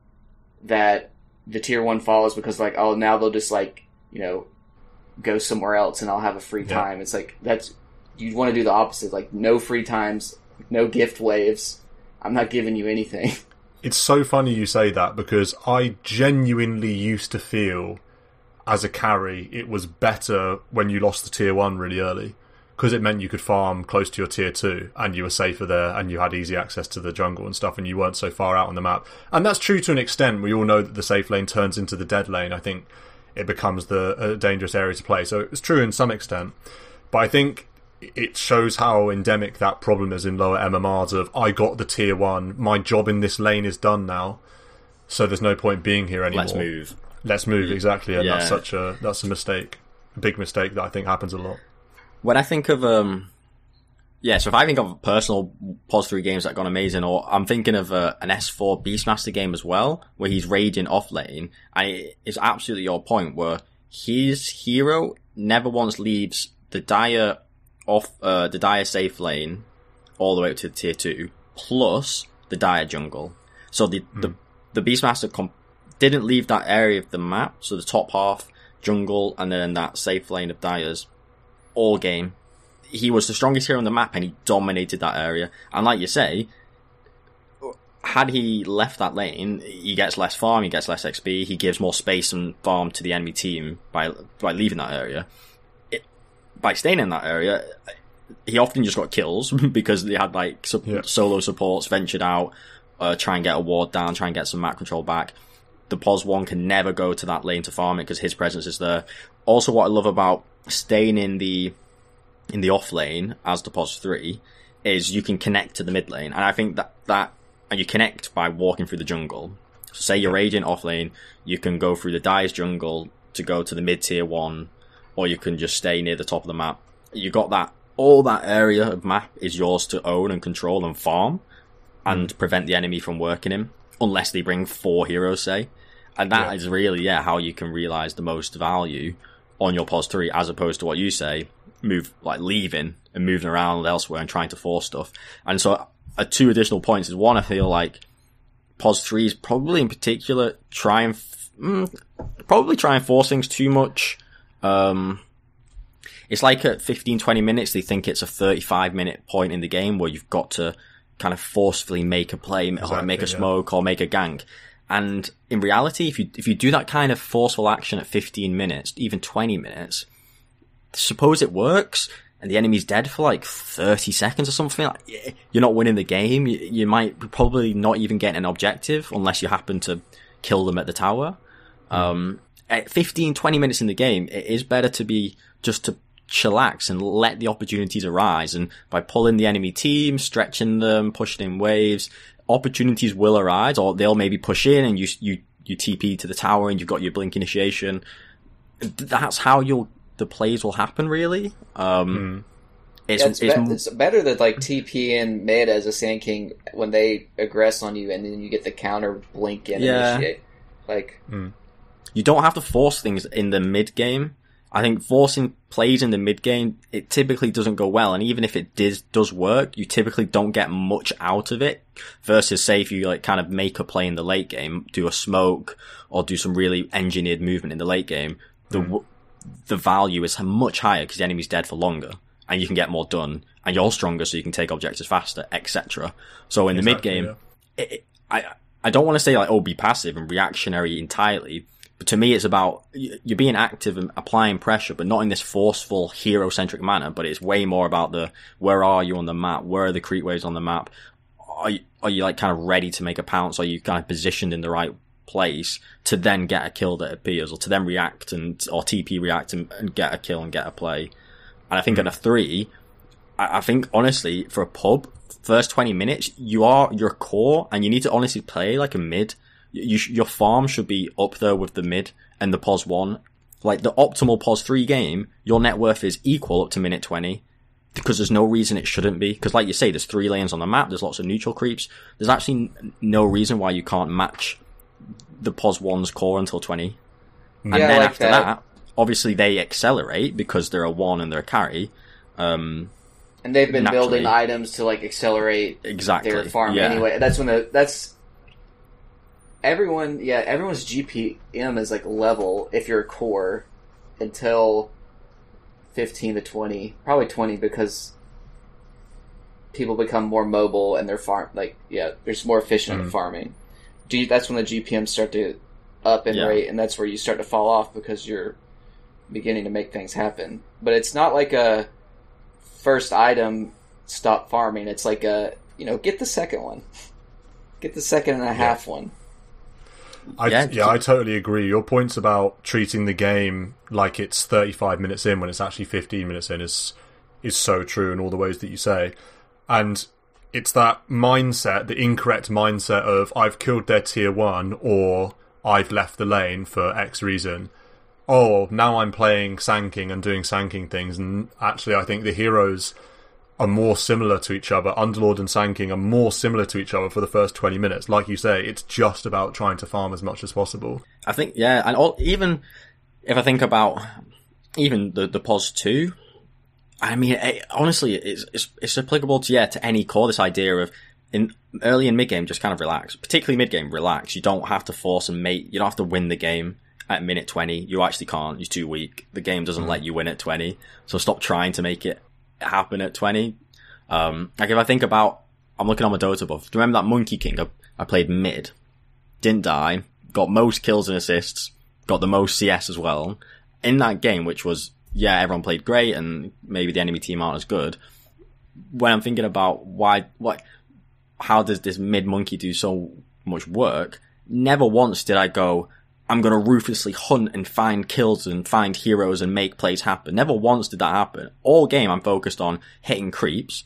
that the tier 1 falls, because like, oh, now they'll just like, go somewhere else and I'll have a free time. It's like, you want to do the opposite, like no free times, no gift waves. I'm not giving you anything. It's so funny you say that, because I genuinely used to feel as a carry it was better when you lost the tier 1 really early. because it meant you could farm close to your tier 2 and you were safer there and you had easy access to the jungle and stuff and you weren't so far out on the map. And that's true to an extent. We all know that the safe lane turns into the dead lane. I think it becomes a dangerous area to play. So it's true in some extent. But I think it shows how endemic that problem is in lower MMRs of, I got the tier 1, my job in this lane is done now, so there's no point being here anymore. Let's move, exactly. And that's a mistake. A big mistake that I think happens a lot. When I think of, so if I think of personal POS 3 games that have gone amazing, or I'm thinking of an S4 Beastmaster game as well, where he's raging off lane, and it's absolutely your point, where his hero never once leaves the dire safe lane all the way up to tier 2, plus the dire jungle. So the Beastmaster didn't leave that area of the map, so the top half, jungle, and then that safe lane of Dyers, all game. He was the strongest hero on the map and he dominated that area. And like you say, had he left that lane, he gets less farm, he gets less XP, he gives more space and farm to the enemy team by leaving that area. By staying in that area, he often just got kills because they had like solo supports ventured out, try and get a ward down, try and get some map control back. The POS 1 can never go to that lane to farm it because his presence is there. Also, what I love about staying in the off lane as the POS 3 is you can connect to the mid lane, and I think that and you connect by walking through the jungle. So say you're raging off lane, you can go through the Dice jungle to go to the mid tier 1, or you can just stay near the top of the map. You got that, all that area of map is yours to own and control and farm, and prevent the enemy from working him, unless they bring 4 heroes, say. And that is really, how you can realise the most value on your POS 3, as opposed to what you say, leaving and moving around elsewhere and trying to force stuff. And so, 2 additional points is, one, I feel like POS 3 is probably in particular try and force things too much. It's like at 15-20 minutes, they think it's a 35-minute point in the game where you've got to kind of forcefully make a play, or make a smoke, or make a gank. And in reality, if you do that kind of forceful action at 15 minutes, even 20 minutes, suppose it works, and the enemy's dead for like 30 seconds or something, you're not winning the game. You might probably not even get an objective unless you happen to kill them at the tower. At 15-20 minutes in the game, it is better to be just to chillax and let the opportunities arise, and by pulling the enemy team, stretching them, pushing in waves, opportunities will arise, or they'll maybe push in and you TP to the tower and you've got your blink initiation. That's how the plays will happen, really. It's better that like TP in mid as a Sand King when they aggress on you, and then you get the counter blink and initiate. You don't have to force things in the mid game. I think forcing plays in the mid game, it typically doesn't go well, and even if it does work, you typically don't get much out of it. Versus, say, if you like kind of make a play in the late game, do a smoke or do some really engineered movement in the late game, the value is much higher because the enemy's dead for longer, and you can get more done, and you're stronger, so you can take objectives faster, etc. So in the mid game, I don't want to say like, be passive and reactionary entirely. But to me, it's about you're being active and applying pressure, but not in this forceful, hero-centric manner. But it's way more about where are you on the map? Where are the creep waves on the map? Are you like kind of ready to make a pounce? Are you kind of positioned in the right place to then get a kill that appears, or to then react or TP react and get a kill and get a play? And I think at a 3, I think honestly, for a pub, first 20 minutes, you're core, and you need to honestly play like a mid. Your farm should be up there with the mid and the POS 1. Like the optimal POS 3 game, your net worth is equal up to minute 20, because there's no reason it shouldn't be. Because like you say, there's 3 lanes on the map, there's lots of neutral creeps. There's actually no reason why you can't match the POS 1's core until 20. And then like after that, obviously they accelerate because they're a 1 and they're a carry. And they've been building items to like accelerate their farm anyway. That's when everyone's GPM is like level if you're a core until 15 to 20, probably 20, because people become more mobile and they're they're just more efficient at farming. That's when the GPMs start to up in rate, and that's where you start to fall off because you're beginning to make things happen. But it's not like a first item, stop farming. It's like get the second one. Get the second and a half one. I totally agree. Your points about treating the game like it's 35 minutes in when it's actually 15 minutes in is so true in all the ways that you say. And it's that mindset, the incorrect mindset of I've killed their tier 1 or I've left the lane for X reason. Oh, now I'm playing Sanking and doing Sanking things, and actually I think the heroes are more similar to each other. Underlord and Sanking are more similar to each other for the first 20 minutes. Like you say, it's just about trying to farm as much as possible. I think, yeah, and even if I think about even the POS 2, I mean, honestly, it's applicable to any core, this idea of early in mid-game, just kind of relax. Particularly mid-game, relax. You don't have to force and mate. You don't have to win the game at minute 20. You actually can't. You're too weak. The game doesn't let you win at 20. So stop trying to make it happen at 20. Like if I think about, I'm looking on my Dota buff. Do you remember that Monkey King? I played mid, didn't die, got most kills and assists, got the most CS as well. In that game, which was, everyone played great and maybe the enemy team aren't as good. When I'm thinking about how does this mid monkey do so much work, never once did I go, I'm going to ruthlessly hunt and find kills and find heroes and make plays happen. Never once did that happen. All game I'm focused on hitting creeps,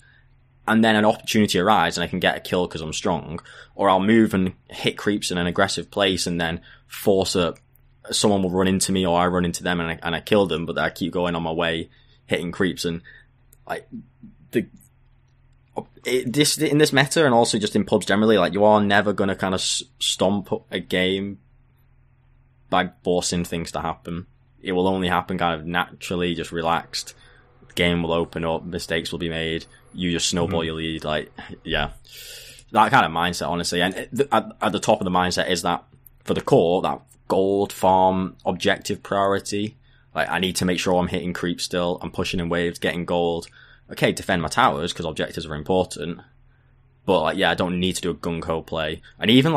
and then an opportunity arises and I can get a kill because I'm strong, or I'll move and hit creeps in an aggressive place and then force someone will run into me or I run into them and I kill them, but I keep going on my way hitting creeps. And like in this meta and also just in pubs generally, like you are never going to kind of stomp a game by forcing things to happen. It will only happen kind of naturally, just relaxed. The game will open up, mistakes will be made, you just snowball your lead. That kind of mindset, honestly. And at the top of the mindset is that for the core, that gold farm objective priority. Like, I need to make sure I'm hitting creep still, I'm pushing in waves, getting gold. Okay, defend my towers, because objectives are important. But I don't need to do a gung-ho play. And even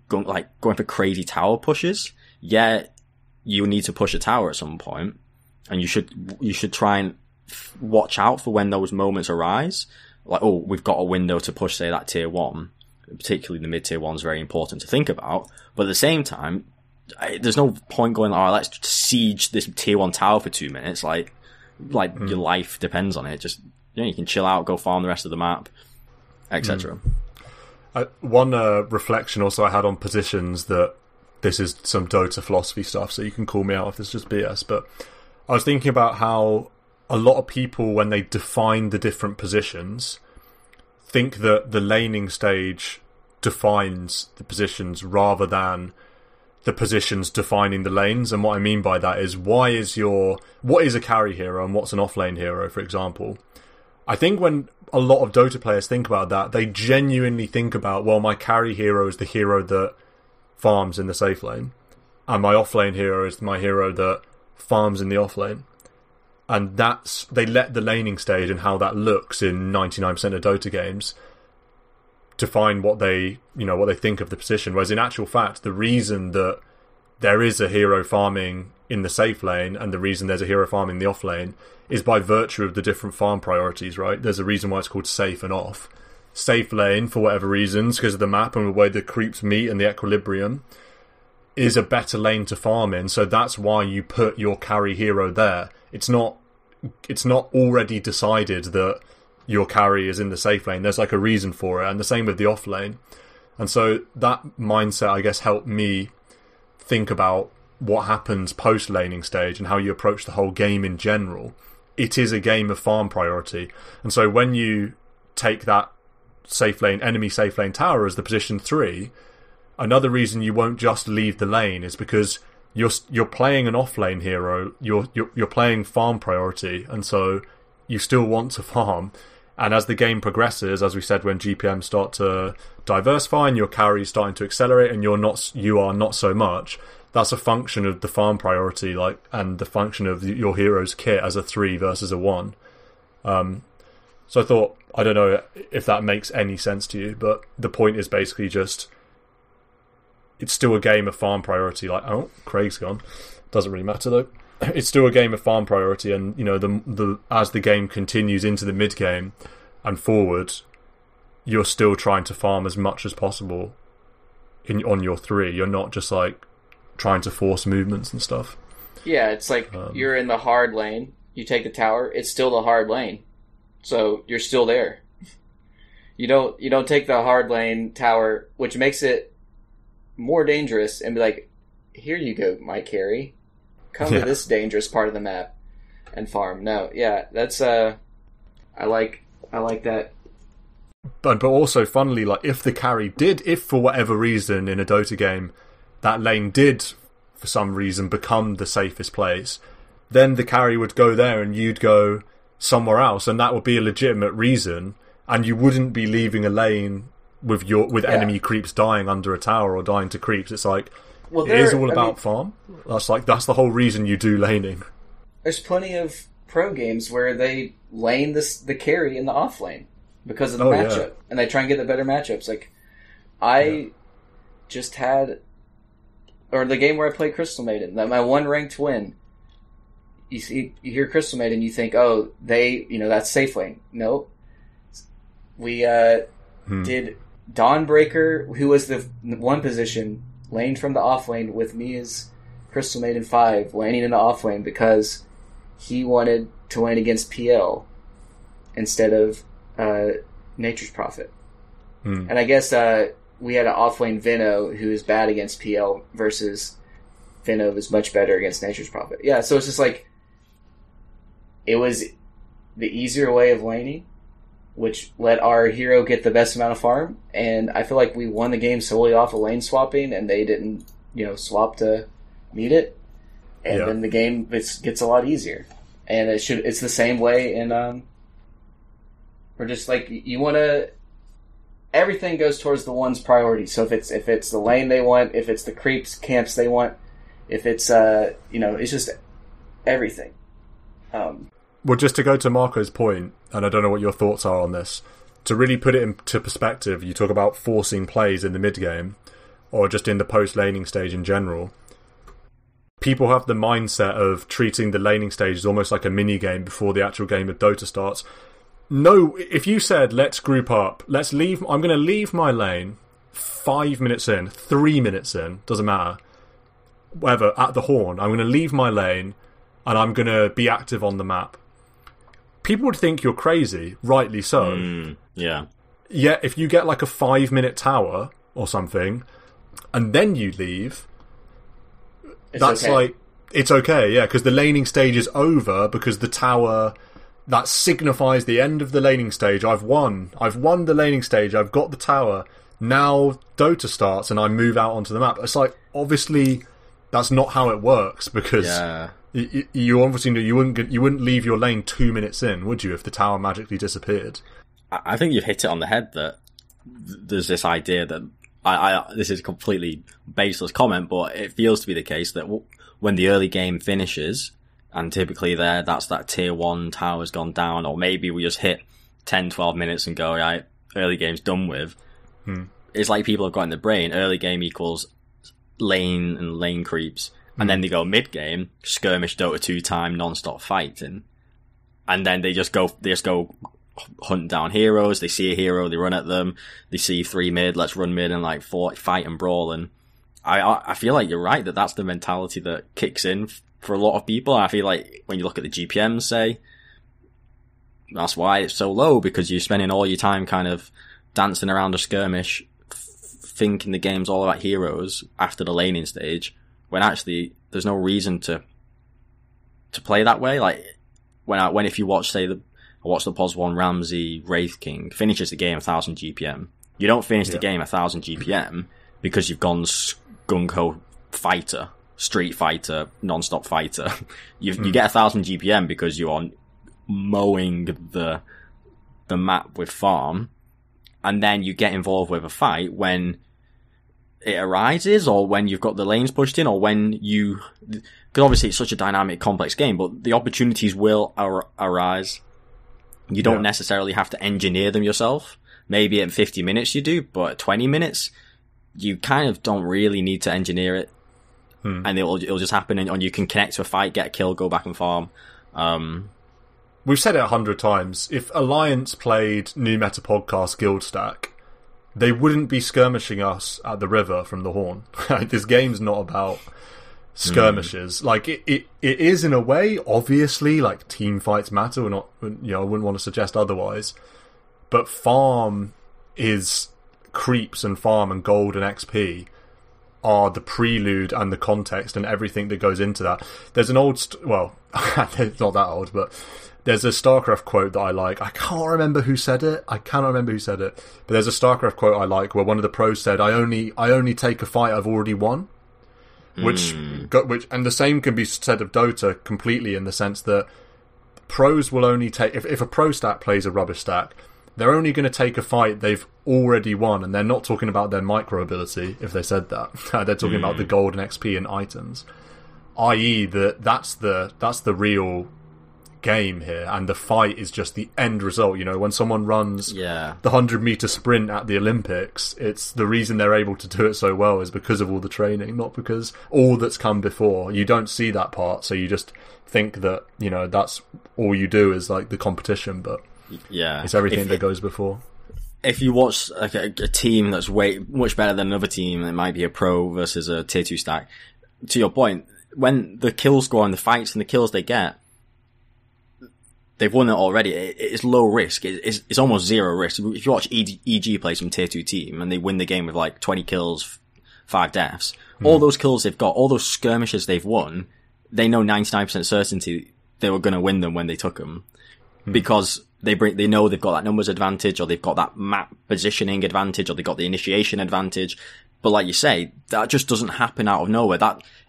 going for crazy tower pushes, you need to push a tower at some point, and you should try and watch out for when those moments arise. Like, oh, we've got a window to push, say, that tier 1. Particularly the mid-tier 1 is very important to think about. But at the same time, there's no point going, let's siege this tier 1 tower for 2 minutes. Your life depends on it. Just, you can chill out, go farm the rest of the map, etc. One reflection also I had on positions, that this is some Dota philosophy stuff, so you can call me out if this is just BS, but I was thinking about how a lot of people, when they define the different positions, think that the laning stage defines the positions rather than the positions defining the lanes. And what I mean by that is, what is a carry hero and what's an offlane hero, for example? I think when a lot of Dota players think about that, they genuinely think about, well, my carry hero is the hero that farms in the safe lane, and my offlane hero is my hero that farms in the offlane. And they let the laning stage and how that looks in 99% of Dota games define what they think of the position. Whereas in actual fact, the reason that there is a hero farming in the safe lane and the reason there's a hero farming in the off lane is by virtue of the different farm priorities, right? There's a reason why it's called safe and off. Safe lane, for whatever reasons, because of the map and the way the creeps meet and the equilibrium, is a better lane to farm in, so that's why you put your carry hero there. It's not already decided that your carry is in the safe lane. There's a reason for it, and the same with the off lane. And so that mindset, I guess, helped me think about what happens post laning stage and how you approach the whole game in general. It is a game of farm priority, and so when you take that enemy safe lane tower as the position 3, another reason you won't just leave the lane is because you're playing an offlane hero, you're playing farm priority, and so you still want to farm. And as the game progresses, as we said, when GPMs start to diversify and your carry is starting to accelerate and you are not so much, that's a function of the farm priority, and the function of your hero's kit as a 3 versus a 1. So I thought, I don't know if that makes any sense to you, but the point is basically just, it's still a game of farm priority. Oh, Craig's gone. Doesn't really matter though. it's still a game of farm priority, and the as the game continues into the mid game and forward, you're still trying to farm as much as possible on your 3. You're not just like trying to force movements and stuff. Yeah, it's like you're in the hard lane, you take the tower, it's still the hard lane, so you're still there. You don't take the hard lane tower, which makes it more dangerous, and be like, here you go, my carry. Come to this dangerous part of the map and farm. No, yeah, that's I like that. But also, funnily, like if for whatever reason in a Dota game, that lane did for some reason become the safest place, then the carry would go there and you'd go somewhere else, and that would be a legitimate reason, and you wouldn't be leaving a lane with enemy creeps dying under a tower or dying to creeps. It's like, it is all about farm. That's the whole reason you do laning. There's plenty of pro games where they lane the carry in the off lane because of the matchup, and they try and get the better matchups. Like I just had, or the game where I played Crystal Maiden, that my one ranked win. You hear Crystal Maiden, you think, oh, that's safe lane. Nope. We did Dawnbreaker, who was the one position, laned from the off lane with me as Crystal Maiden 5, laning in the off lane because he wanted to lane against PL instead of Nature's Prophet. And I guess we had an off lane Vino who is bad against PL versus Vino is much better against Nature's Prophet. Yeah, so it's just like, it was the easier way of laning, which let our hero get the best amount of farm, and I feel like we won the game solely off of lane swapping, and they didn't, swap to meet it, and then the game gets a lot easier. And it's the same way in we're just like, you want to, everything goes towards the one's priority. So if it's the lane they want, if it's the camps they want, if it's it's just everything. Well, just to go to Marco's point, and I don't know what your thoughts are on this, to really put it into perspective, you talk about forcing plays in the mid-game, or just in the post-laning stage in general. People have the mindset of treating the laning stage as almost like a mini-game before the actual game of Dota starts. No, if you said, let's group up, I'm going to leave my lane 5 minutes in, 3 minutes in, doesn't matter, whatever, at the horn, I'm going to leave my lane, and I'm going to be active on the map. People would think you're crazy, rightly so. Yeah. Yet, if you get like a 5-minute tower or something, and then you leave, it's okay, yeah, because the laning stage is over, because the tower, that signifies the end of the laning stage. I've won the laning stage, I've got the tower, now Dota starts and I move out onto the map. It's like, obviously, that's not how it works, because... Yeah. You obviously know you wouldn't leave your lane 2 minutes in, would you, if the tower magically disappeared? I think you've hit it on the head that there's this idea that this is a completely baseless comment, but it feels to be the case that when the early game finishes, and typically that's that tier 1 tower's gone down, or maybe we just hit 10-12 minutes and go, right, early game's done with. It's like people have got in the brain, early game equals lane and lane creeps. And then they go mid-game, skirmish Dota 2 time, non-stop fighting. And then they just go hunt down heroes, they see a hero, they run at them, they see 3 mid, let's run mid and like fight and brawl. And I feel like you're right that that's the mentality that kicks in for a lot of people. And I feel like when you look at the GPMs, say, that's why it's so low, because you're spending all your time kind of dancing around a skirmish, thinking the game's all about heroes after the laning stage, when actually there's no reason to play that way. Like when if you watch, say, I watched the POS 1 Ramsey Wraith King finishes the game 1000 GPM. You don't finish the game 1000 GPM because you've gone gung-ho fighter, street fighter, non-stop fighter. You get 1000 GPM because you are mowing the map with farm, and then you get involved with a fight when it arises, or when you've got the lanes pushed in, or when because obviously it's such a dynamic, complex game, but the opportunities will arise. You don't necessarily have to engineer them yourself. Maybe in 50 minutes you do, but at 20 minutes, you kind of don't really need to engineer it. and it'll just happen, and you can connect to a fight, get a kill, go back and farm. We've said it 100 times. If Alliance played New Meta Podcast Guild Stack, they wouldn't be skirmishing us at the river from the Horn. This game's not about skirmishes. Like, it is in a way, obviously, like, team fights matter. Or not, I wouldn't want to suggest otherwise. But farm is creeps and farm and gold and XP are the prelude and the context and everything that goes into that. There's an old... it's not that old, but there's a StarCraft quote that I like. I cannot remember who said it. But there's a StarCraft quote I like where one of the pros said, I only take a fight I've already won. Which and the same can be said of Dota completely, in the sense that pros will only take... If a pro stack plays a rubbish stack, they're only going to take a fight they've already won, and they're not talking about their micro ability, if they said that. They're talking about the gold and XP and items. I.e. that's the real game here, and the fight is just the end result. When someone runs the 100-meter sprint at the Olympics, it's the reason they're able to do it so well is because of all the training, not because all that's come before. You don't see that part, so you just think that, that's all you do is like the competition, but it's everything that goes before. If you watch like a team that's way much better than another team, it might be a pro versus a tier 2 stack. To your point, when the kills go on, the fights and the kills they get, they've won it already. It's low risk. It's almost zero risk. If you watch EG play some tier 2 team and they win the game with like 20 kills, 5 deaths, all those kills they've got, all those skirmishes they've won, they know 99% certainty they were going to win them when they took them. Because they know they've got that numbers advantage, or they've got that map positioning advantage, or they've got the initiation advantage. But like you say, that just doesn't happen out of nowhere.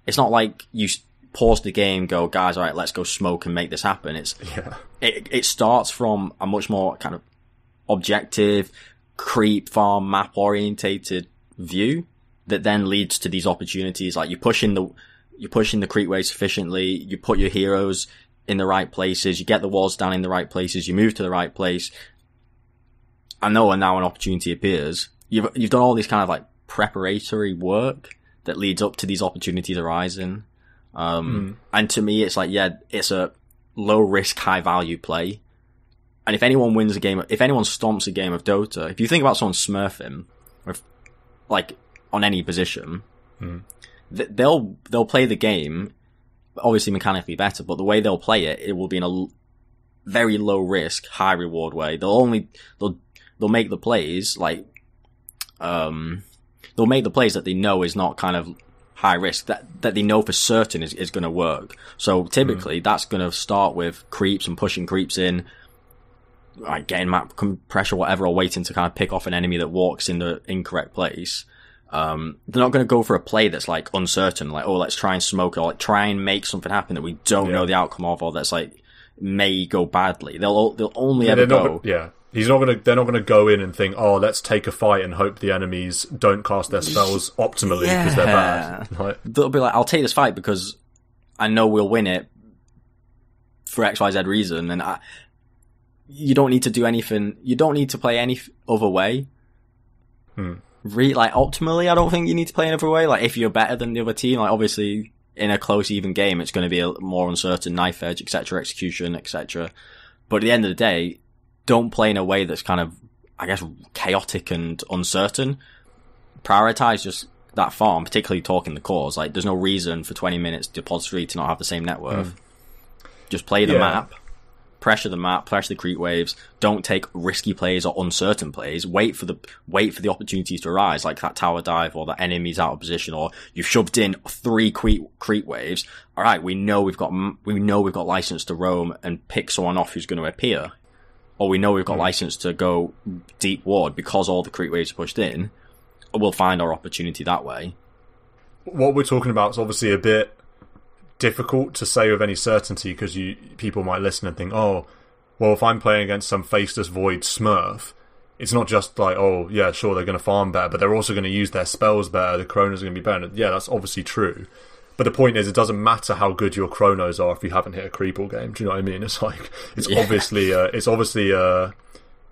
It's not like you pause the game, go, guys, all right, let's go smoke and make this happen. It starts from a much more kind of objective, creep farm, map orientated view that then leads to these opportunities. Like you're pushing the creep wave sufficiently, you put your heroes in the right places, you get the walls down in the right places, you move to the right place. I know, and now an opportunity appears. You've done all this kind of like preparatory work that leads up to these opportunities arising. And to me, it's like, it's a low risk, high value play. And if anyone wins a game, if anyone stomps a game of Dota, if you think about someone smurfing, like on any position, they'll play the game, obviously mechanically better, but the way they'll play it will be in a very low risk, high reward way. They'll make the plays like, they'll make the plays that they know is not kind of high risk, that they know for certain is going to work. So typically that's going to start with creeps and pushing creeps in, like getting map pressure, whatever, or waiting to kind of pick off an enemy that walks in the incorrect place. They're not going to go for a play that's like uncertain, like, oh, let's try and smoke, or like try and make something happen that we don't know the outcome of, or that's like may go badly. They'll only ever go. They're not gonna go in and think, oh, let's take a fight and hope the enemies don't cast their spells optimally because they're bad. Like, they'll be like, I'll take this fight because I know we'll win it for XYZ reason, and you don't need to do anything. You don't need to play any other way. Like optimally, I don't think you need to play another way. Like if you're better than the other team, like obviously in a close, even game, it's going to be a more uncertain knife edge, etc., execution, etc. But at the end of the day, don't play in a way that's kind of, I guess, chaotic and uncertain. Prioritize just that farm, particularly talking the cores. Like, there's no reason for 20 minutes depository to not have the same net worth. Just play the map, pressure the creep waves. Don't take risky plays or uncertain plays. Wait for the opportunities to arise, like that tower dive or the enemy's out of position, or you've shoved in 3 creep waves. All right, we know we've got license to roam and pick someone off who's going to appear. Or we know we've got license to go deep ward because all the creep waves are pushed in. We'll find our opportunity that way. What we're talking about is obviously a bit difficult to say with any certainty, because people might listen and think, oh, well, if I'm playing against some faceless void smurf, it's not just like, oh, yeah, sure, they're going to farm better, but they're also going to use their spells better, the chronos are going to be better. Yeah, that's obviously true. But the point is, it doesn't matter how good your chronos are if you haven't hit a creep all game. Do you know what I mean? It's like, it's obviously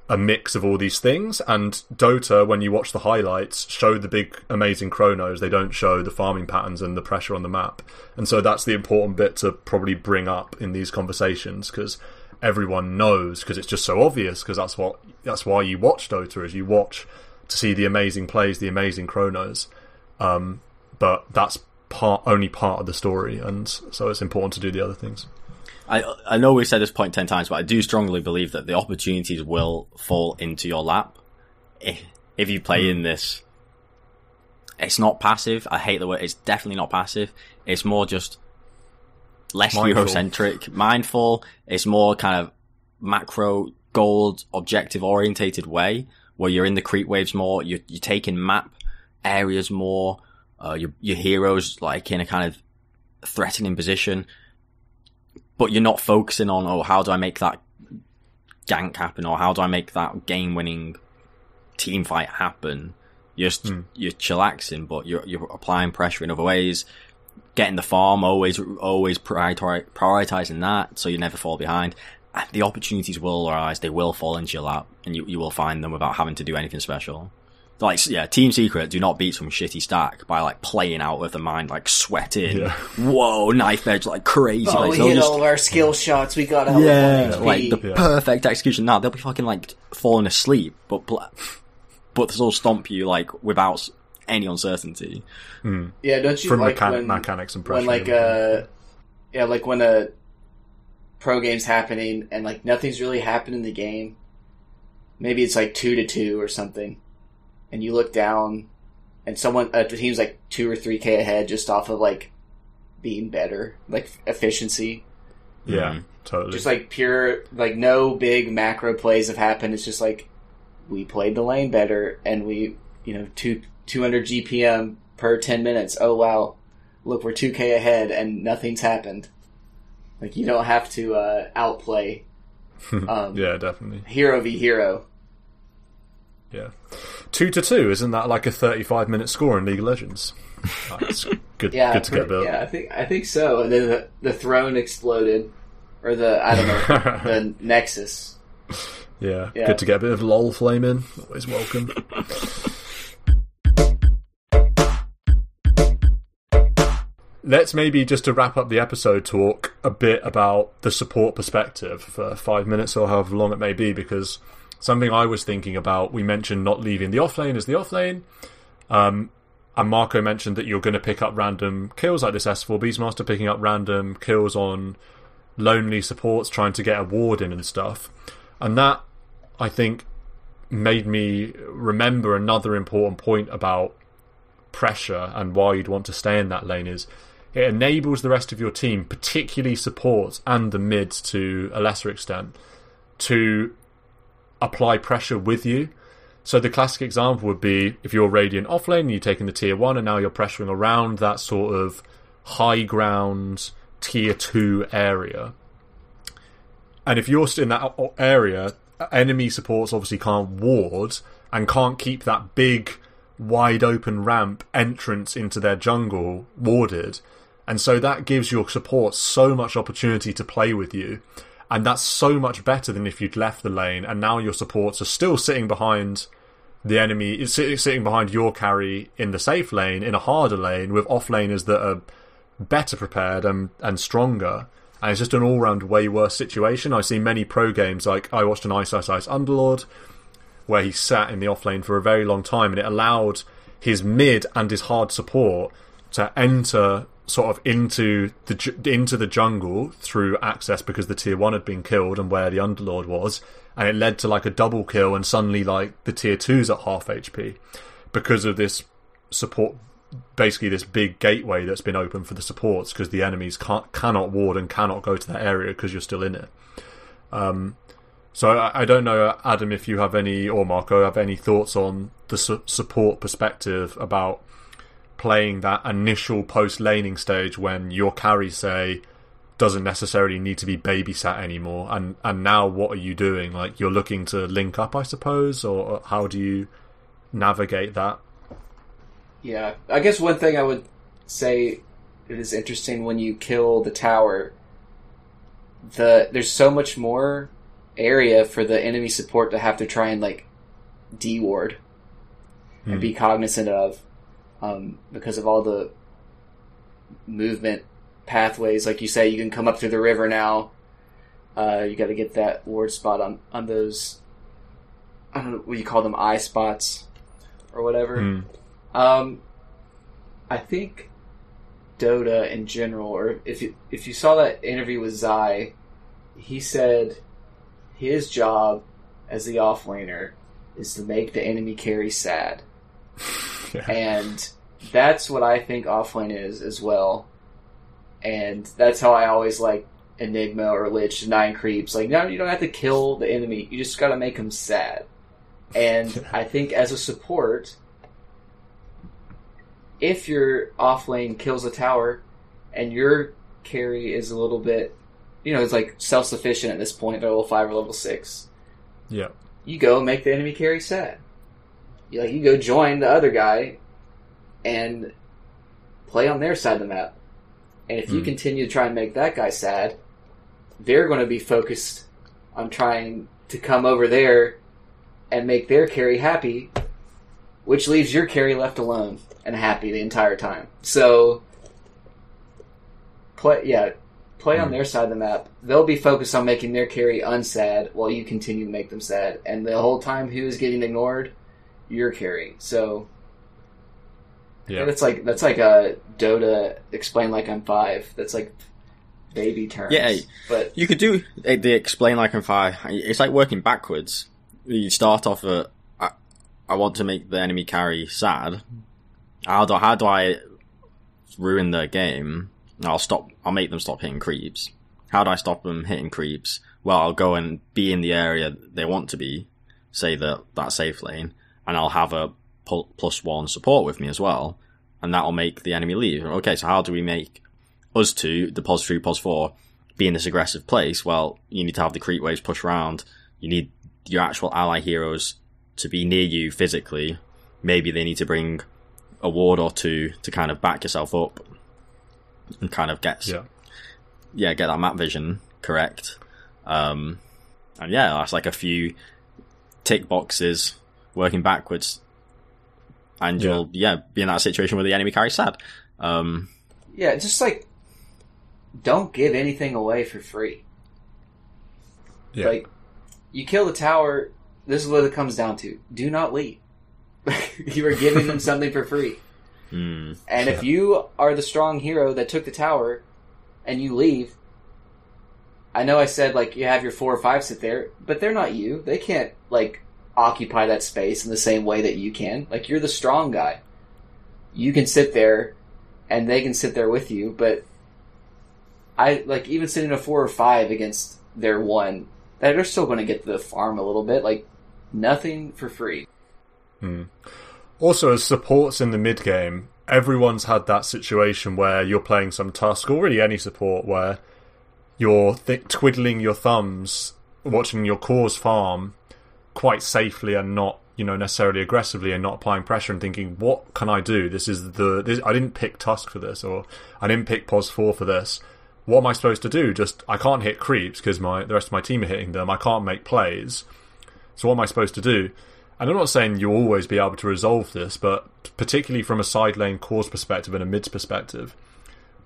a mix of all these things. And Dota, when you watch the highlights, show the big amazing chronos. They don't show the farming patterns and the pressure on the map. And so that's the important bit to probably bring up in these conversations, because everyone knows, because it's just so obvious, because that's why you watch Dota, is you watch to see the amazing plays, the amazing chronos. But that's only part of the story, and so it's important to do the other things. I know we've said this point 10 times, but I do strongly believe that the opportunities will fall into your lap if you play in this. It's not passive. I hate the word. It's definitely not passive. It's more just less hero-centric, mindful. It's more kind of macro, gold, objective-orientated way, where you're in the creep waves more, you're taking map areas more, your heroes like in a kind of threatening position, but you're not focusing on, how do I make that gank happen, or how do I make that game-winning team fight happen. You're chillaxing, but you're applying pressure in other ways, getting the farm, always prioritizing that, so you never fall behind. And the opportunities will arise, they will fall into your lap, and you will find them without having to do anything special. Like, yeah, Team Secret do not beat some shitty stack by, like, playing out of the mind, like, sweating. Yeah. Whoa, knife edge, like, crazy. Oh, like, we hit all of our skill shots, we got out of like, the perfect execution. Now, they'll be fucking, like, falling asleep, but they'll stomp you, like, without any uncertainty. Mm. Yeah, don't you From like mechanics and pressure. When, when a pro game's happening and, like, nothing's really happened in the game. Maybe it's, like, 2-2 or something. And you look down, and the team's like 2 or 3K ahead just off of like being better, like efficiency. Yeah, totally. Just like pure, like no big macro plays have happened. It's just like we played the lane better, and we, 200 GPM per 10 minutes. Oh wow, look, we're 2K ahead, and nothing's happened. Like you don't have to outplay. Yeah, definitely. Hero v hero. Yeah. 2-2, isn't that like a 35-minute score in League of Legends? That's good. Yeah, good to get built. Yeah, I think so. And then the throne exploded, or the Nexus. Yeah, good to get a bit of lol flame in. Always welcome. Let's maybe, just to wrap up the episode, talk a bit about the support perspective for 5 minutes or however long it may be, because something I was thinking about, we mentioned not leaving the offlane as the offlane, and Marco mentioned that you're going to pick up random kills like this S4 Beastmaster picking up random kills on lonely supports trying to get a ward in and stuff. And that, I think, made me remember another important point about pressure and why you'd want to stay in that lane is it enables the rest of your team, particularly supports and the mids to a lesser extent, to apply pressure with you. So the classic example would be if you're Radiant offlane and you're taking the tier 1 and now you're pressuring around that sort of high ground tier 2 area. And if you're in that area, enemy supports obviously can't ward and can't keep that big wide open ramp entrance into their jungle warded. And so that gives your support so much opportunity to play with you. And that's so much better than if you'd left the lane and now your supports are still sitting behind the enemy, sitting behind your carry in the safe lane, in a harder lane, with offlaners that are better prepared and stronger. And it's just an all-round way worse situation. I've seen many pro games, like I watched an Ice Underlord, where he sat in the offlane for a very long time, and it allowed his mid and his hard support to enter sort of into the jungle through access because the tier 1 had been killed and where the Underlord was, and it led to like a double kill, and suddenly like the tier 2's at half HP because of this support, basically this big gateway that's been open for the supports because the enemies cannot ward and cannot go to that area because you're still in it. So I don't know, Adam, if you have any, or Marco, have any thoughts on the support perspective about playing that initial post-laning stage when your carry, say, doesn't necessarily need to be babysat anymore, and now what are you doing? Like, you're looking to link up, I suppose, or how do you navigate that? Yeah, I guess one thing I would say it is interesting when you kill the tower, there's so much more area for the enemy support to have to try and like de-ward and be cognizant of, because of all the movement pathways. Like you say, you can come up through the river now. You got to get that ward spot on those, I don't know what you call them, eye spots or whatever. I think Dota in general, or if you saw that interview with Zai, he said his job as the offlaner is to make the enemy carry sad. Yeah. And that's what I think offlane is as well. And that's how I always like Enigma or Lich, 9 creeps. Like, no, you don't have to kill the enemy. You just gotta make them sad. And I think as a support, if your offlane kills a tower and your carry is a little bit, it's like self-sufficient at this point, level 5 or level 6. Yeah. You go make the enemy carry sad. You go join the other guy and play on their side of the map. And if you continue to try and make that guy sad, they're going to be focused on trying to come over there and make their carry happy, which leaves your carry left alone and happy the entire time. So, play on their side of the map. They'll be focused on making their carry unsad while you continue to make them sad. And the whole time, who is getting ignored? Your carry. So, yeah, that's like a Dota explain like I'm 5. That's like baby terms. Yeah, but you could do the explain like I'm 5. It's like working backwards. You start off at I want to make the enemy carry sad. How do I ruin their game? I'll make them stop hitting creeps. How do I stop them hitting creeps? Well, I'll go and be in the area they want to be, say that safe lane, and I'll have a +1 support with me as well, and that'll make the enemy leave. Okay, so how do we make us two, the +3, +4, be in this aggressive place? Well, you need to have the creep waves push around. You need your actual ally heroes to be near you physically. Maybe they need to bring a ward or two to kind of back yourself up and kind of get that map vision correct. And that's like a few tick boxes working backwards, and you'll be in that situation where the enemy carries sad. Just like don't give anything away for free. Yeah. Like, you kill the tower, this is what it comes down to. Do not leave. You are giving them something for free. And if you are the strong hero that took the tower and you leave, I know I said like you have your 4 or 5 sit there, but they're not you. They can't like occupy that space in the same way that you can. Like, you're the strong guy. You can sit there and they can sit there with you, but I like even sitting a 4 or 5 against their 1, they're still going to get the farm a little bit. Like, nothing for free. Also, as supports in the mid game, everyone's had that situation where you're playing some Tusk, or really any support, where you're twiddling your thumbs, watching your cores farm quite safely and not, necessarily aggressively, and not applying pressure, and thinking, what can I do? I didn't pick Tusk for this, or I didn't pick POS4 for this. What am I supposed to do? I can't hit creeps because the rest of my team are hitting them. I can't make plays. So what am I supposed to do? And I'm not saying you'll always be able to resolve this, but particularly from a side lane cores perspective and a mids perspective,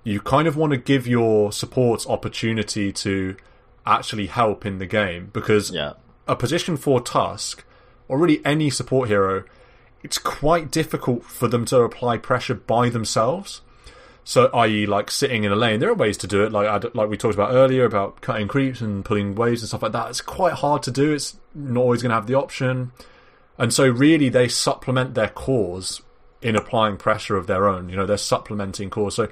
you kind of want to give your supports opportunity to actually help in the game, because a position 4 Tusk, or really any support hero, it's quite difficult for them to apply pressure by themselves. So, i.e., like sitting in a lane, there are ways to do it, like we talked about earlier, about cutting creeps and pulling waves and stuff like that. It's quite hard to do. It's not always going to have the option. And so really they supplement their cores in applying pressure of their own. They're supplementing cores. So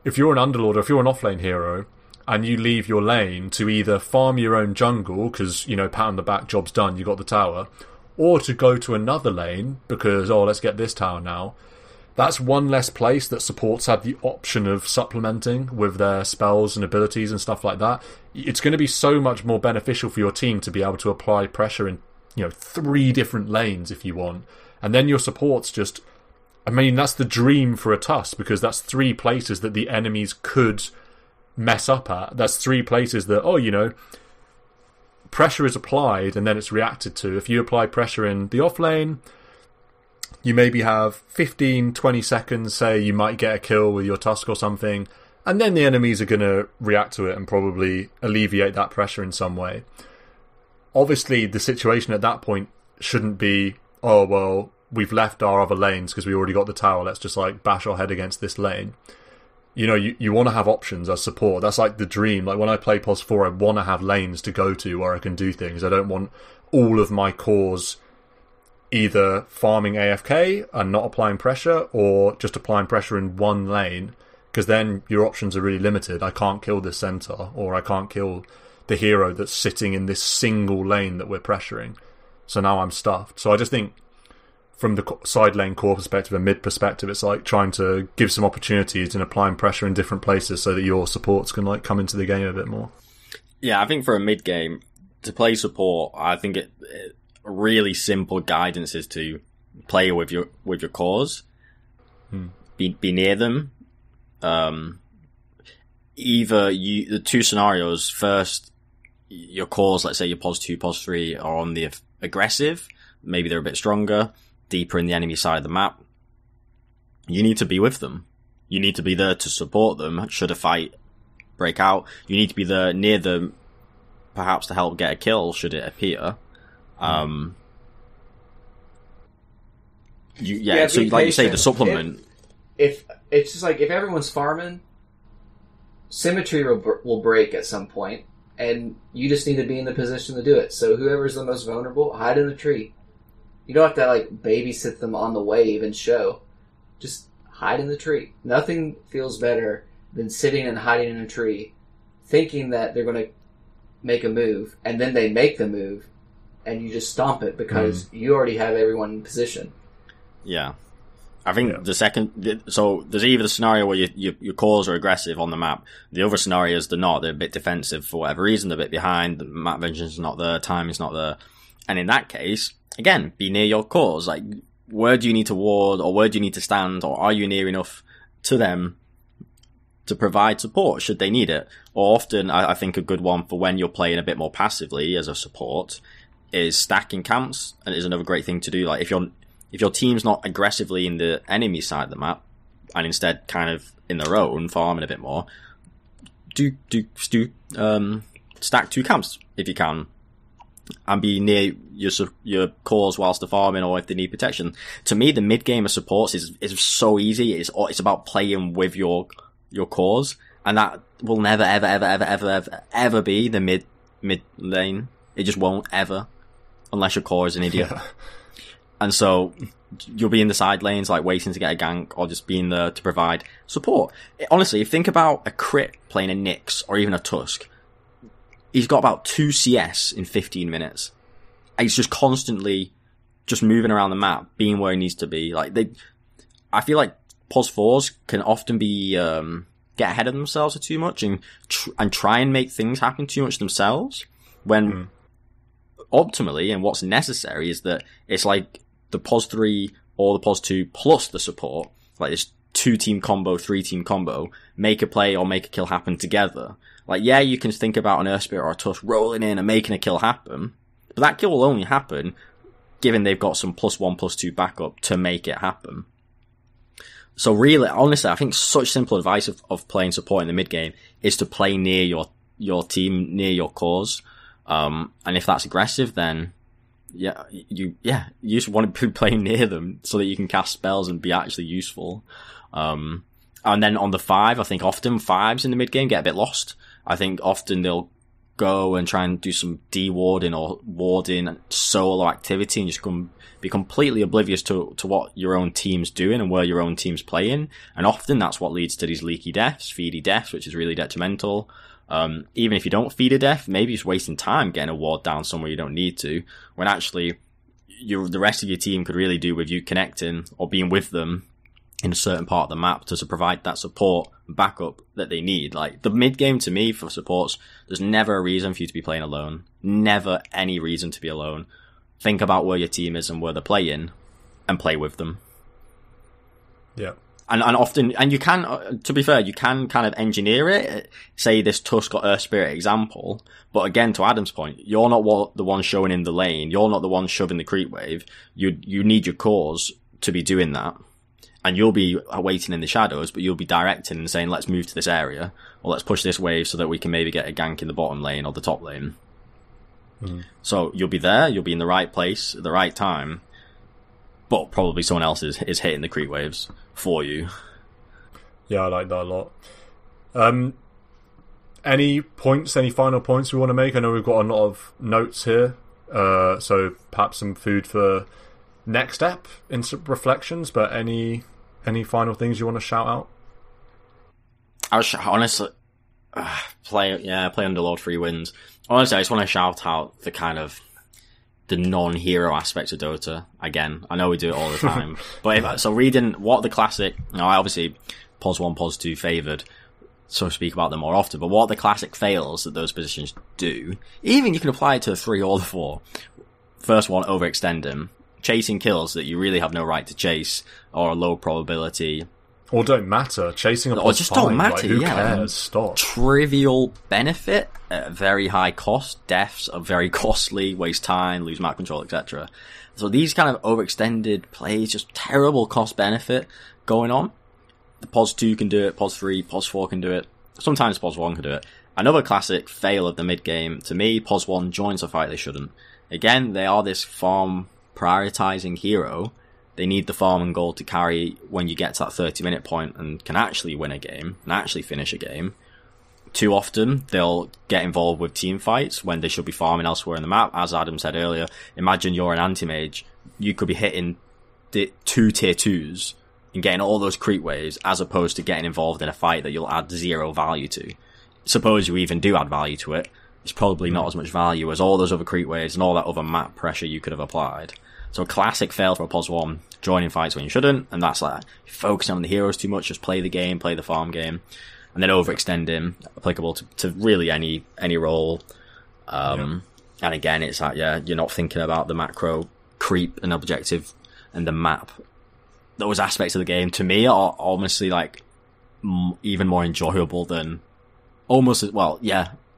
if you're an underlord or if you're an offlane hero and you leave your lane to either farm your own jungle because, pat on the back, job's done, you got the tower, or to go to another lane because, let's get this tower now, that's one less place that supports have the option of supplementing with their spells and abilities and stuff like that. It's going to be so much more beneficial for your team to be able to apply pressure in 3 different lanes if you want. And then your supports that's the dream for a Tusk, because that's 3 places that the enemies could mess up at. That's 3 places that, pressure is applied and then it's reacted to. If you apply pressure in the off lane, you maybe have 15, 20 seconds, say you might get a kill with your Tusk or something, and then the enemies are going to react to it and probably alleviate that pressure in some way. Obviously, the situation at that point shouldn't be, oh, well, we've left our other lanes because we already got the tower, let's just like bash our head against this lane. You know, you want to have options as support. That's like the dream. Like when I play POS 4, I want to have lanes to go to where I can do things. I don't want all of my cores either farming AFK and not applying pressure, or just applying pressure in one lane, because then your options are really limited. I can't kill this center, or I can't kill the hero that's sitting in this single lane that we're pressuring. So now I'm stuffed. So I just think from the side lane core perspective and mid perspective, it's like trying to give some opportunities and applying pressure in different places so that your supports can like come into the game a bit more. Yeah, I think for a mid game to play support, I think it really simple guidance is to play with your cores, be near them. Either the two scenarios: first, your cores, let's say your POS 2, POS 3, are on the aggressive. Maybe they're a bit stronger, deeper in the enemy side of the map. You need to be with them. You need to be there to support them should a fight break out. You need to be there near them, perhaps to help get a kill should it appear. So like you say, the supplement. If it's just like if everyone's farming, symmetry will break at some point, and you just need to be in the position to do it. So whoever's the most vulnerable, hide in the tree. You don't have to like babysit them on the wave and show. Just hide in the tree. Nothing feels better than sitting and hiding in a tree, thinking that they're going to make a move, and then they make the move, and you just stomp it because you already have everyone in position. Yeah. I think the second... So there's either the scenario where your cores are aggressive on the map. The other scenario is they're not. They're a bit defensive for whatever reason. They're a bit behind. The map vision's not there. Timing's not there. And in that case, again, be near your cores. Like, where do you need to ward, or where do you need to stand, or are you near enough to them to provide support should they need it? Or often, I think a good one for when you're playing a bit more passively as a support is stacking camps, and it is another great thing to do. Like, if your team's not aggressively in the enemy side of the map, and instead kind of in their own, farming a bit more, stack 2 camps if you can, and be near your cores whilst they're farming, or if they need protection. To me, the mid game of supports is so easy. It's about playing with your cores, and that will never ever be the mid lane. It just won't ever, unless your core is an idiot. And so you'll be in the side lanes, like waiting to get a gank, or just being there to provide support. Honestly, if you think about a crit playing a Nyx or even a Tusk, he's got about 2 CS in 15 minutes. He's just constantly just moving around the map, being where he needs to be. I feel like POS 4s can often be get ahead of themselves too much and try and make things happen too much themselves. When optimally, and what's necessary is that it's like the POS 3 or the POS 2 plus the support, like this 2-team combo, 3-team combo, make a play or make a kill happen together. Like, yeah, you can think about an Earthspirit or a Tusk rolling in and making a kill happen, but that kill will only happen given they've got some +1, +2 backup to make it happen. So really, honestly, I think such simple advice of playing support in the mid game is to play near your team, near your cores. And if that's aggressive, then you just want to be playing near them so that you can cast spells and be actually useful. And then on the 5, I think often 5s in the mid game get a bit lost. I think often they'll go and try and do some de-warding or warding solo activity and just be completely oblivious to what your own team's doing and where your own team's playing. And often that's what leads to these leaky deaths, feedy deaths, which is really detrimental. Even if you don't feed a death, maybe it's wasting time getting a ward down somewhere you don't need to, when actually the rest of your team could really do with you connecting or being with them in a certain part of the map to provide that support and backup that they need. Like, the mid game to me for supports, there's never a reason for you to be playing alone. Never any reason to be alone. Think about where your team is and where they're playing and play with them. Yeah. And often, and you can, to be fair, you can kind of engineer it. Say this Tusk or Earth Spirit example, but again, to Adam's point, you're not the one showing in the lane. You're not the one shoving the creep wave. You need your cores to be doing that. And you'll be waiting in the shadows, but you'll be directing and saying, let's move to this area, or let's push this wave so that we can maybe get a gank in the bottom lane or the top lane. So you'll be there, you'll be in the right place at the right time, but probably someone else is hitting the creep waves for you. Yeah, I like that a lot. Any final points we want to make? I know we've got a lot of notes here, so perhaps some food for next step in some reflections, but any final things you want to shout out? I was honestly play Underlord 3 wins. Honestly, I just want to shout out the kind of the non-hero aspects of Dota. Again, I know we do it all the time, but so reading what the classic, I obviously POS 1, POS 2 favoured, so speak about them more often, but what the classic fails that those positions do, even you can apply it to the 3 or the 4. First one, overextending. Chasing kills that you really have no right to chase, or a low probability. Or don't matter. Chasing a or just don't matter, like, who cares? Stop. Trivial benefit at a very high cost. Deaths are very costly, waste time, lose map control, etc. So these kind of overextended plays, just terrible cost benefit going on. The POS 2 can do it, POS 3, POS 4 can do it. Sometimes POS 1 can do it. Another classic fail of the mid game, to me, POS 1 joins a fight they shouldn't. Again, they are this farm prioritizing hero. They need the farm and gold to carry when you get to that 30-minute point and can actually win a game and actually finish a game. Too often, they'll get involved with team fights when they should be farming elsewhere in the map. As Adam said earlier, imagine you're an anti-mage. You could be hitting 2 tier 2s and getting all those creep waves as opposed to getting involved in a fight that you'll add 0 value to. Suppose you even do add value to it. It's probably not as much value as all those other creep waves and all that other map pressure you could have applied. So classic fail for a POS 1, joining fights when you shouldn't, and that's like focusing on the heroes too much, just play the game, play the farm game, and then overextending, applicable to really any role. And again, it's like, you're not thinking about the macro creep and objective and the map. Those aspects of the game, to me, are honestly like even more enjoyable than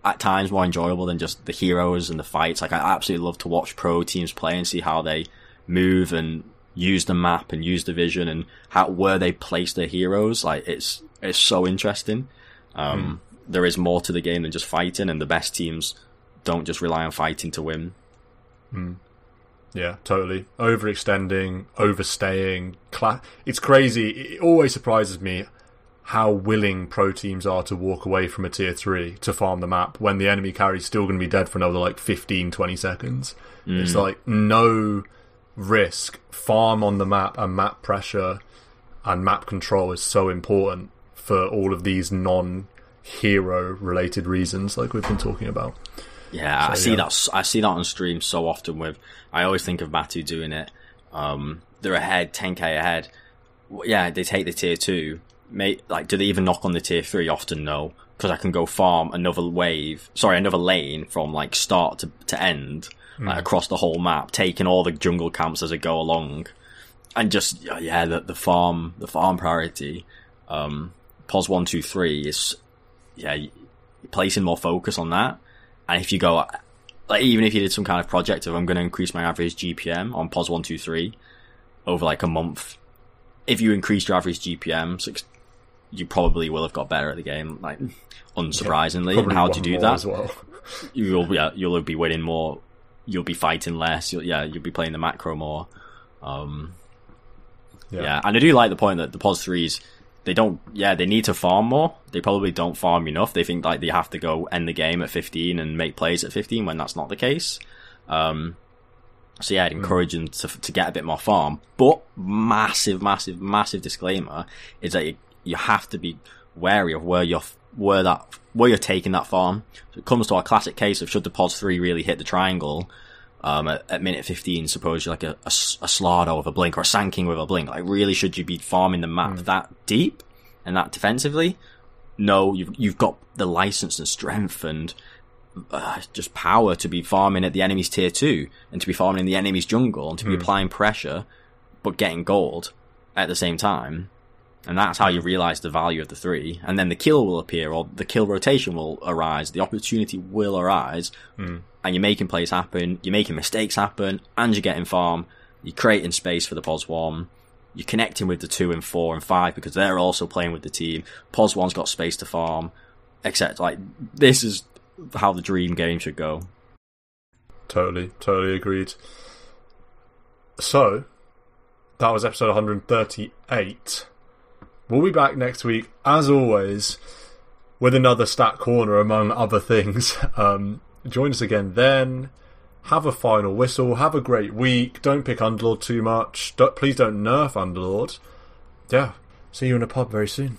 at times more enjoyable than just the heroes and the fights. Like, I absolutely love to watch pro teams play and see how they move and use the map and use the vision and where they place their heroes. Like, it's so interesting. There is more to the game than just fighting, and the best teams don't just rely on fighting to win. Yeah, totally. Overextending, overstaying. It's crazy. It always surprises me how willing pro teams are to walk away from a tier 3 to farm the map when the enemy carry's still going to be dead for another 15-20 seconds. It's like no risk. Farm on the map, and map pressure and map control is so important for all of these non-hero related reasons like we've been talking about. Yeah, I see that on stream so often. I always think of Batu doing it. They're ahead, 10k ahead. Yeah, they take the tier 2. Do they even knock on the tier 3? Often no, because I can go farm another lane from start to end, across the whole map, taking all the jungle camps as I go along, and just the farm priority. POS 1, 2, 3 is placing more focus on that. And if you go, even if you did some kind of project of I'm going to increase my average GPM on POS 1, 2, 3 over a month, if you increase your average GPM, you probably will have got better at the game, unsurprisingly. And how do you do that? As well. You'll be winning more. You'll be fighting less. You'll be playing the macro more. And I do like the point that the POS 3s, they need to farm more. They probably don't farm enough. They think they have to go end the game at 15 and make plays at 15 when that's not the case. I'd encourage them to get a bit more farm. But massive disclaimer is that you have to be wary of where you're taking that farm. So it comes to our classic case of should the POS 3 really hit the triangle at minute 15, suppose you're a Slardo with a blink or a Sanking with a blink. Really, should you be farming the map that deep and that defensively? No, you've got the license and strength and just power to be farming at the enemy's tier 2 and to be farming in the enemy's jungle and to be applying pressure but getting gold at the same time. And that's how you realise the value of the 3. And then the kill will appear, or the kill rotation will arise, the opportunity will arise, and you're making plays happen, you're making mistakes happen, and you're getting farm, you're creating space for the POS 1, you're connecting with the 2 and 4 and 5 because they're also playing with the team, POS 1's got space to farm, etc. Like, this is how the dream game should go. Totally agreed. So, that was episode 138. We'll be back next week, as always, with another Stat Corner, among other things. Join us again then. Have a final whistle. Have a great week. Don't pick Underlord too much. Please don't nerf Underlord. Yeah. See you in a pub very soon.